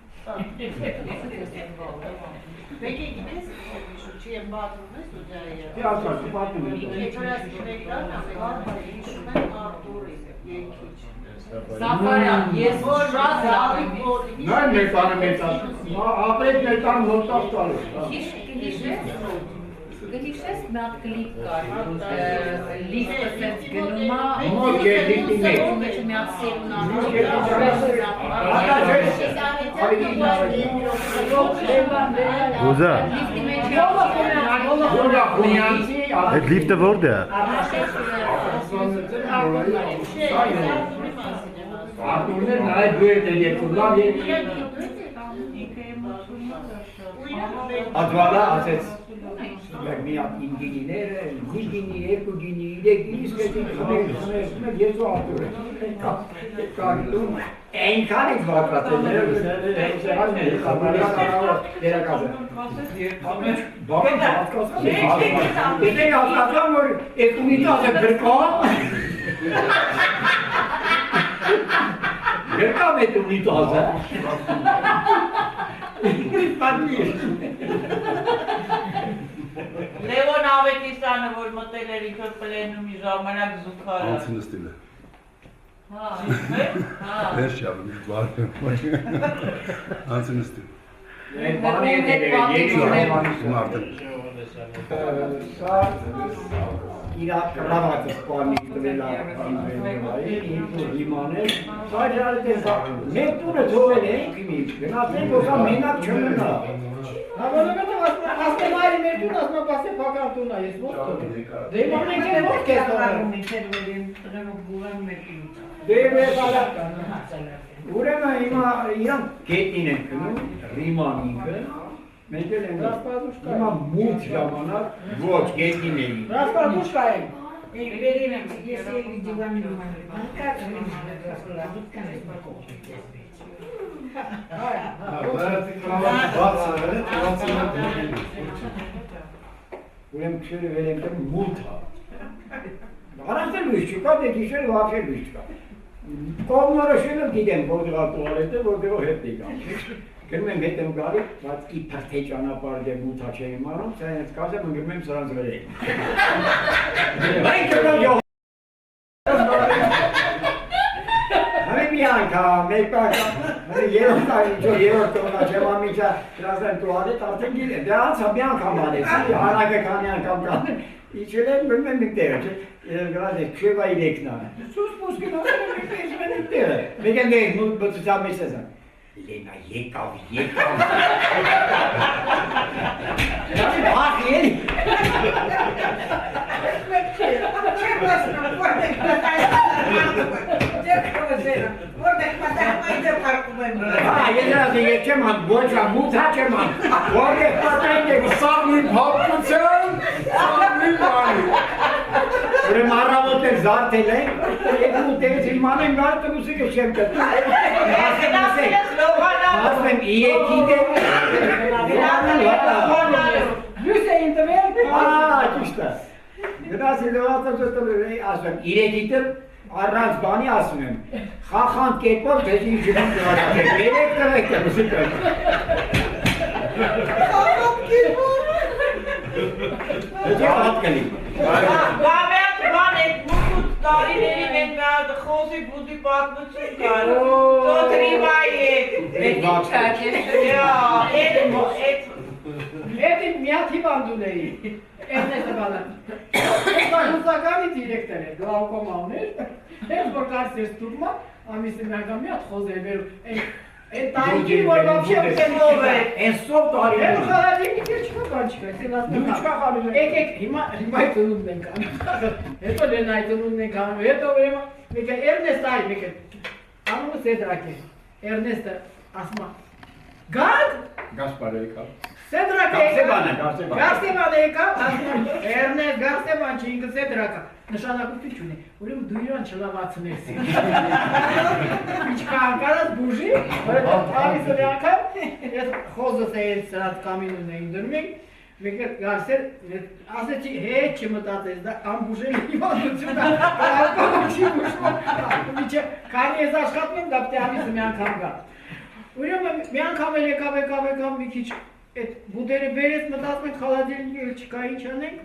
Բեկի գիտես, չի եմ բատում ես ու ջայը։ Դիասար, պատմում եմ։ Եթորաս մեկրան ամեկան հիշում են Արտուրի երկիչ։ Սաֆարյան, ես շատ լավ եմ։ Նայ մեր տանը մեծ ասում, ապրեք մեր տանը հոտած տալու։ Կհիշես մի հատ կլիպ կար, լիստը սենց գնում է, մեջ մի հատ սերուն Ուզա, այդ լիֆտը որդ է։ Արտուրներ նայ դու եք երկու լավ Ադվալա ասեց մի հատ ինգինիները, մի գինի, երկու գինի, իրեք գինի սկետին խմեք, ես ու Արտուր է։ Կարգում, այնքան եք վակրատելները, սեղանն է, երակազ է։ Բաղն հատկացան է, դետեք հատկացան, որ էկ ունիտազ է գրկան, գրկամ էտ ունիտազ է, պատմի է։ Լևոն Ավետիսյանը, որ մտել էր ինքր պլենումի ժամանակ զուգարը։ Անցնստիլ է։ Հա, Դեր շավն բար։ Անցնստիլ։ Այդ բանի հետ Սա իրա կրավատը սպանի տվելա հիմաներ, սա իրարետես մեկ տունը թողել ենք մի, գնացենք որ սա մենակ չմնա։ Որովհետև ասեմ այլ մեր տուն ասում ասե փակար տուն է, ես ո՞ր տուն։ Դե մանենք է ո՞ր կես տողել։ Ուրեմն հիմա իրան գետնին են գնում, Ռիման ինքը, մենք էլ ենք հիմա մութ ժամանակ ոչ գետնին էին։ Ռասպադուշկա են։ Վերին եմ, ես էլի դիվանի եմ, անկած եմ Ուրեմն քշերը վեր ենք մութ է։ Առանց էլ լույս չկա, դե գիշերը վաղ լույս չկա։ Կողմնորոշել եմ գիտեմ, որտեղ տուալետը, որտեղով հետ եկան։ Գնում եմ հետ եմ գալի, բայց իբր թե ճանապարհ դե մութա չէի իմանում, սա հենց կասեմ, ընկնում եմ սրանց վրա։ Հəmin bir անգամ, մեկ անգամ, երորդ տողնա չեմ ամիջա, դրասեն տուալետ արդեն գիլը, դե անցա մի անգամ անեցի, հարակը քանի անգամ կան, իչել եմ գնում եմ միտերը, գրած է քշևա իրեքնա, սուս պուս գնացել եմ միտեզում եմ միտերը, մեկ եմ դեհ մուտ բծուցա մեզ եզան, Լենա եկավ, բախ ելի, Ես չեմ ան, ոչ ան, մութա չեմ ան, որգե պատային եք, Սաղմին հապկության, սաղմին բանի։ ուրեմ առավոտ է զարդել են, եկ ուտերից իման եմ գար տմուսիկը չեմ կտում։ Ասում եմ, իրեկիտ է, լույս է ինտվել, ճիշտ է։ Գնացի լվացած ասում եմ, իրեկիտը առանց բանի ասում եմ, խախանդ կերպով դեզ ինչ ժվում դվարատեք, երեք տվեք եմ ուզիկը։ Խախանդ կերպով։ Դա հատ կլի։ Բավեատ բան եք մուտ տարիների մենք միատ խոզի բուդի պատմություն կար, տոտրիվայ եք։ Էդի միաթի բանդուների, Էրնեստը բանան։ Հուսականի դիրեկտոր է, գլավկոմ ավներ, ես որ կարսես տուրմա, ամիսի միանգամ միատ խոզ է վերում, Այդ տարիքի որ вообще ուտելով է, Են սով տարի է։ Են խարադիկի դեր չկա բան չկա, դու չկա խալում եք, եք հիմա այդ ծնունդն ենք անում, հետո լեն այդ ծնունդն ենք անում, հետո ուրեմն մեկ Էրնեստ այ մեկ անունը Սեդրակ է, Էրնեստը ասում Գադ Գասպարը եկավ։ Սեդրակ է Գարսեբան է եկավ, Էրնեստ Գարսեբան չի ինքը Սեդրակա, նշանակություն չունի, ուրեմն դու իրան չլավացնես։ Ինչքան կարած բուժի, ամիսը մի անգամ, ես խոզս էի սրատ կամինուն էին դրմիկ, մեկ գարսեր, ասեցի հետ չմտածես, դա ամբուժել հիվանդություն է, չի բուժվում, քանի ես աշխատում եմ, դա պտի ամիսը մի անգամ գա։ Ուրեմն մի անգամ էլ եկավ մի քիչ այդ բուդերը բերեց մտածում ենք խալադիլնիկը չկա ինչ անենք։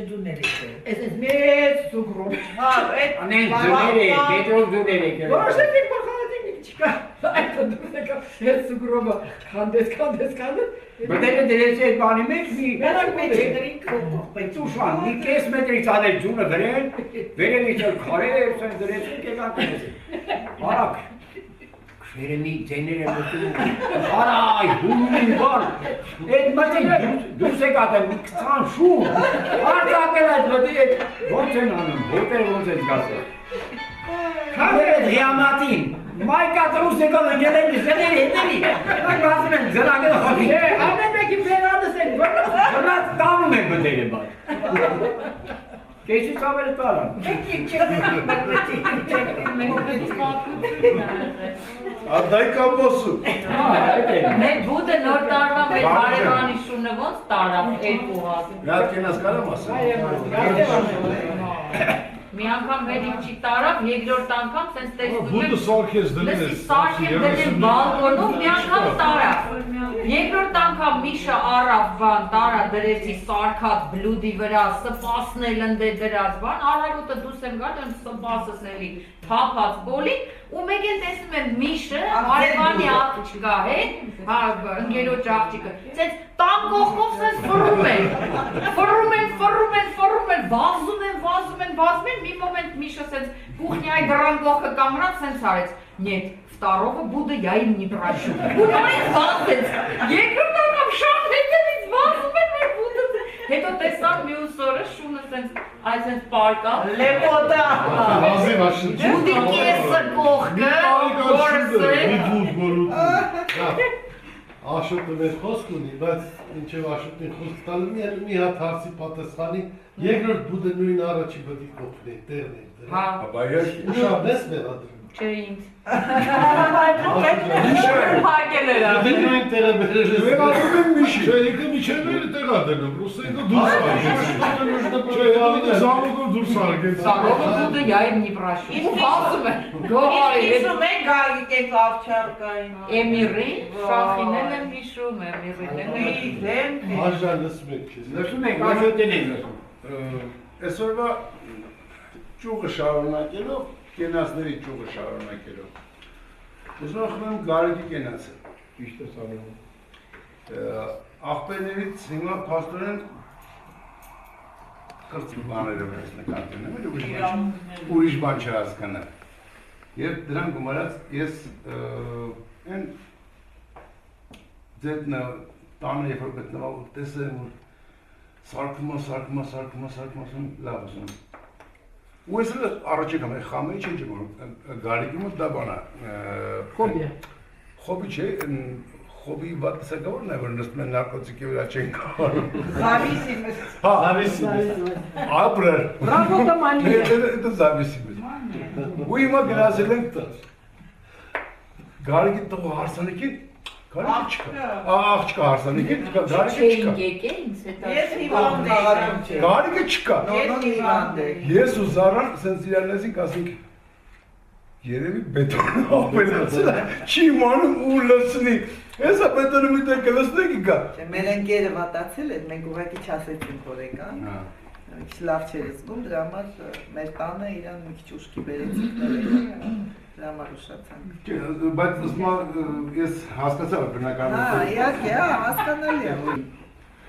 Ձուներ եք։ Ես մեծ սուգրով։ Հա, այդ Անեն ձուներ է, պետրով ձուներ է կերել։ Որոշեցիք որ խալադիլնիկը չկա։ Այդ դուրս եկավ մեծ սուգրովը քանդես։ Բդերը դրեցի այդ բանի մեջ մի Մենակ մեջերին Ծուշան, մի կես մետրից անել ձունը գրել, վերևից էլ քարե սեն դրեցին կեզան կնեցին։ Արակ, քշերը մի ձեներ է մտում, արայ, հունումին բան, այդ մտին դուրս եկատ եմ, կցան շում, արտակել այդ մտի այդ ոնց են անում, հոտեր ոնց են զգացել։ Քամեր այդ հիամատին, մայկատրուս եկավ ընգել են զեների հետերի, նակ բասում են զրագել հոտի։ Ամեն մեկի պլենարդս են, Հրած տանում են բդերը բան։ Կեսից ավերը տարան։ Ադայ կամոսու։ Մեր բուդը նոր տարվա մեր բարևանի շունը ոնց տարավ երկու հատ։ Գատ կենաս կարամ ասել։ Մի անգամ վերիվ չի տարավ, երկրորդ անգամ սենց տեսնում Բուդը սարքես դրել լսի սարքեմ դրել բալկոնով, մի անգամ տարավ։ Երկրորդ անգամ Միշա առավ բան, տարա դրեցի սարքած բլուդի վրա, սպասնել ընդե դրած բան, առավոտը դուս եմ գալ, եմ սպասս էլի թափած բոլի, ու մեկ էլ տեսնում եմ Միշը, արևանի աղջիկա հետ, ընկերոջ աղջիկը, սենց տան կողմով սենց ֆռում են, վազում են, մի մոմենտ Միշը սենց կուխնյայի դրան կողքը կամրած սենց արեց, նետ, վտարովը բուդը я им не прощу, ու նորից վազեց, երկրորդ անգամ շան հետևից վազում են մեր բուդը, հետո տեսան մյուս օրը շունը սենց, այ սենց պարկա, լեպոտա, բուդի կեսը կողքը, որսը, Աշոտը մեր խոսք ունի, բայց ինչև աշոտին խոսք տալու մի հատ հարցի պատասխանի, երկրորդ բուդը նույն առաջի բդի կողքն է, տեղն է։ հա, Ուշավ ես մեղադրում։ չէ ինձ, հագել էր Դե նույն տեղը բերել ես։ Մեղադրում եմ Միշի։ Չէ, եկը միջևերը տեղադրում, ռուսը եկը դուրս արգեց։ Չէ, ավելի զամոգով դուրս արգեց։ սարովը բուդը я им не прощу, ու վազում են, գողարի, Իսում եք գագիկ եք ավչարկային։ Էմիրին, շախինել եմ հիշում, Էմիրին եմ Դեմ Աշջան լսում եք քեզ։ Լսում եք, աշոտին են լսում։ Այսօրվա ճյուղը շարունակելով, կենացների ճյուղը շարունակելով, ուզում եմ Գարեգի կենացը։ Ճիշտ է սարում։ Աղբերներից հիմա փաստորեն կրծի բաներով ես նկատել եմ, ուրիշ բան չհասկանա։ Եվ դրան գումարած ես են ձետնը տանը երբ որ գտնվա ու տեսեմ որ սարքումա, լավ ուզում։ Ու ես էլ առաջի կամ խամեի չէ որ Գարեգի մոտ դա բանա։ Խոբի չէ, խոբի վատասակավորն է, որ նստում են նարկոտիկի վրա չեն կաղարում։ Зависимость. Зависимость. Ապրեր։ Работа мания. Это зависимость։ Ու հիմա գնացել ենք Գարիգի տղու հարսանեկին, Գարիգի չկա։ Աղջկա հարսանեկին, Գարիգի չկա։ Ես հիվանդ եմ։ Գարիգը չկա։ Ես հիվանդ եմ։ Ես ու Զարան սենց իրանեսին կասենք երևի բետոնը ապելացել է, չի իմանում ու լցնի։ Հեսա բետոնը մի տեղ կլցնեքի կա։ Մեր ընկերը վատացել էր, մենք ուղղակի չասեցինք օրեկան։ Քիչ լավ չէր զգում, դրա համար մեր տանը իրան մի քիչ ուշքի բերեցինք նորեկան, դրա համար ուշացանք։ Բայց ուսմա ես հասկացա որ բնականում։ Իհարկե, հասկանալի է։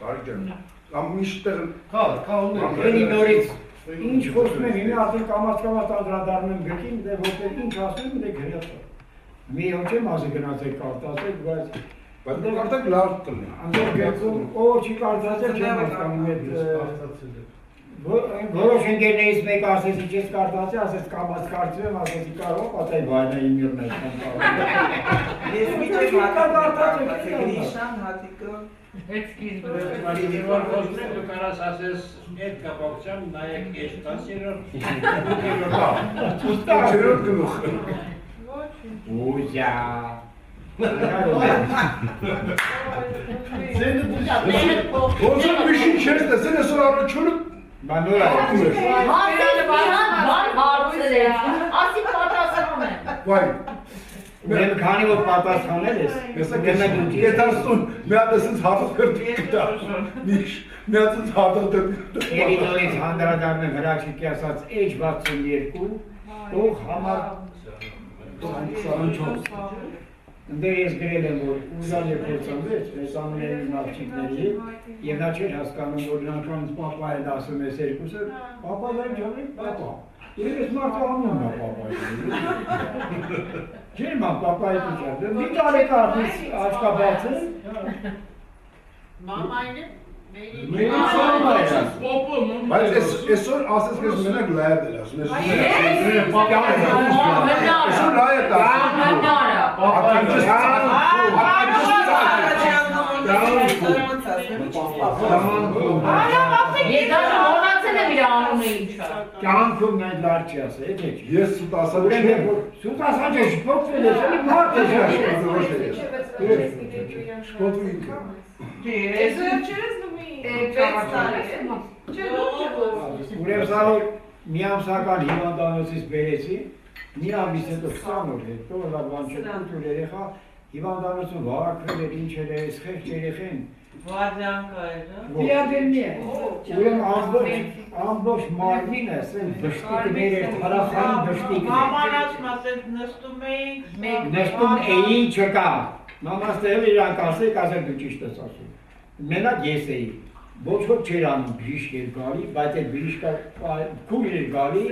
Բարի ջան։ Կամ միշտ տեղ Կա ուներ։ Էլի նորից ինչ խոսում եմ, հիմա արդեն կամաց անդրադառնում եմ գրքին, դե որտեղ ինչ ասում եմ, դե գրած է։ Մի հոչ եմ ասի գնացեք կարդացեք, բայց դե կարդակ լավ տնի։ Անդր գրքում ով չի կարդացել չեմ հասկանում այդ որոշ ընկերներից մեկ ասեց ինչ կարդացի, ասեց կամաց կարդում եմ, ասեցի կարող պատահի վայնայի միրն այդքան կարող։ Ես մի չեմ հատիկը, Գրիշան հատիկը։ Որ խոսում դու կարաս ասես այդ կապակցությամբ նայեք այս 10-րդ Չերոտ գլուխ։ Ուզա։ Ոնց միշին չես տեսել այսօր առաջունը բանորա։ Ասի պատասխան է։ Վայ։ Ուրեմն քանի որ պատասխանել ես, Եթե ասում մի հատ էսենց հատող կրտիկ կտա։ Մի հատ էսենց հատող Էլի նորից հանդրադառնեմ հրաչիկի ասած H62 ող համար 24 Դե ես գրել եմ, որ ուզալ է փորձանվեց, ես ամեների նախչիկների և նա չէր հասկանում, որ նրանքանից պապա է դասում ես երկուսը, պապա դայն ճանեք, պապա։ Եվ ես մարդը ամնում է պապա է։ Չէր ման պապա է կուչար, մի տարեք արդից աչկաբացը։ Մամային է։ Մերի սամա է։ Բայց այսօր ասես կես մենակ լայդ էր ասում ես։ Այսօր լայդ է Ես դաժե մոնացել եմ իր անունը ինչա։ Կյանքում նա լար չի ասել, էդ է չի։ Ես սուտ ասան չեմ։ Սուտ ասան չէ, շպոտվել ես, էլի մարդ է շատ։ Շպոտվի ինքը։ Ես վերջերս նույնի 6 տարի է։ Ուրեմն սա որ մի ամսական հիվանդանոցից բերեցի, մի ամիս հետո 20 օր հետո լավ բան չէ, կուտուր երեխա հիվանդանոցում վարակվել էր, ինչ էր, սխեղճ երեխեն։ Վարդյանքը է, դա։ Դիադենի է։ Ուրեմն ամբողջ մարմինը, ասեն դշտիկներ էր, հարավային դշտիկներ։ Մամանաց մասել նստում էինք, Նստում էին չկա։ Մամաս տեղ իրանք ասեք, ասեք դու ճիշտ ես ասում։ Մենակ ես էի։ Ոչ ոք չէր անում բժիշկ էր գալի, բայց այդ բժիշկը քուր էր գալի,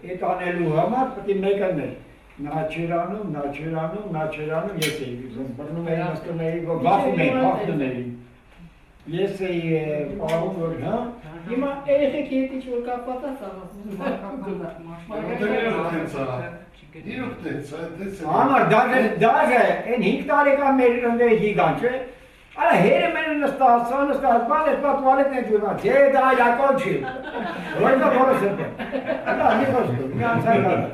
այդ անելու համար պետք է մեկն էր։ Նա չէր անում, ես էի բռնում էի, նստում էի, բախում էի։ Ես էի պարում որ, հա, հիմա երեխեք հետ ինչ որ կապված է Համար դաժե են 5 տարեկան մեր ընդերի գիգան չէ, Արա հերը մենը նստած, բան էտ պատվալետ են ջուրման, չէ դա այլակոլ չի, որտա որս է պեր, դա մի խոսքով, մի անցայ գարաչ։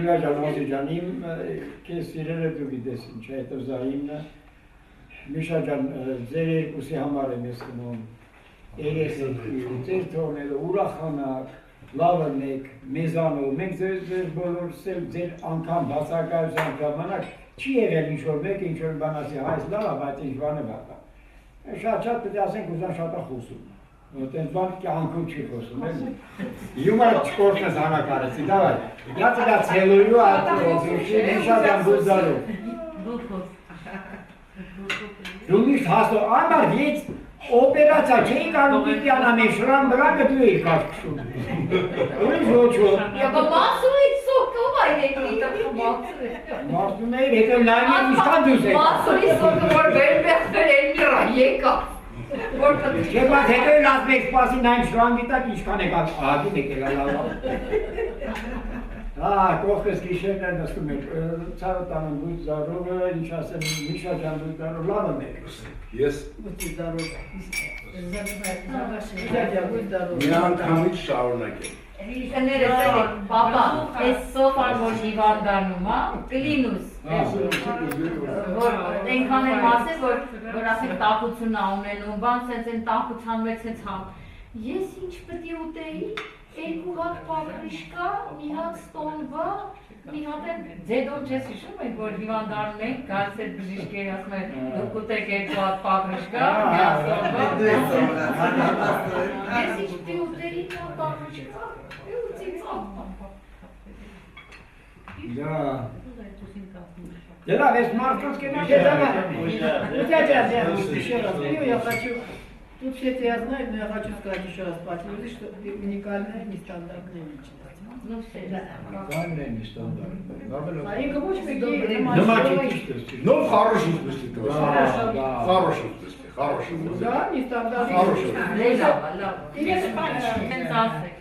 Իրա ճան, ոզի ճան, իմ կես սիրել է դու գիտես ինչ, հետո զա իմնը, Միշա ճան, ձեր երկուսի համար եմ ես կնում, երեսեք, ձեր թողնելը, ուրախանակ, լավն եք, մեզանով, մենք ձեր բոլոր ձեր անգամ բացակայության ժամանակ չի եղել ինչ-որ մեկ, ինչ-որ բան ասի, հայս լավ, բայց ինչ բան է բատա։ Շատ պետք է ասենք ուզան շատ է խոսում, տենց բան կյանքում չի խոսում, յումարը չկորտնես հանակարեցի, դավայ, յացը դա ցելույու ատրոզուշի, շատ եմ բուզարու։ Դու միշտ հաստո, անար ես օպերացա չէի կարող պիտի անամի շրամ վրա գտու էի կաշկշում։ Ուրիշ ոչ ոք։ Եվ մասում էի սոկով այլ էի տպում մասում էի։ Մասում էի, հետո նայում եմ ինչքան դուս եք։ Մասում էի սոկով որ վերբեղվել էր միրա եկա։ Չէ բատ հետո էլ ասում եք սպասի նայում շրամ գիտակ ինչքան եք ադում եք էլա լավա։ կողքս գիշերներ նստում եք, ցավը տանում դույց զարովը, ինչ ասեմ, Միշաջան դույց զարով, լավը մեկ։ Ես մի անգամից շարունակեմ։ Հիշներս էլի, պապա, այս սոֆան որ հիվանդանում, կլինուս, որ ենքան եմ ասել, որ ասենք տակություն ունենում, բան սենց են տակության մեջ սենց համ, ես ինչ պտի ուտեի, երկու հատ պապրիշկա, մի հատ ստոնվա, մի հատ են ձեդոն չես հիշում ենք, որ հիվանդանում ենք, գալիս էր բժիշկեր, ասում են, դուք ուտեք երկու հատ պապրիշկա, մի հատ ստոնվա, ես ինչ պտի ուտեի, մի հատ պապրիշկա, Да, весь мартовский я хочу. Тут все это я знаю, но я хочу сказать еще раз подтвердить, что уникальная, нестандартная личность. Ну все, Уникальная, нестандартная. Маринка, будешь мне Ну, в хорошем смысле этого слова. В хорошем смысле, хорошем. Да, нестандартная. Хорошем. լավ, լավ, Или спать. սենց ասեք,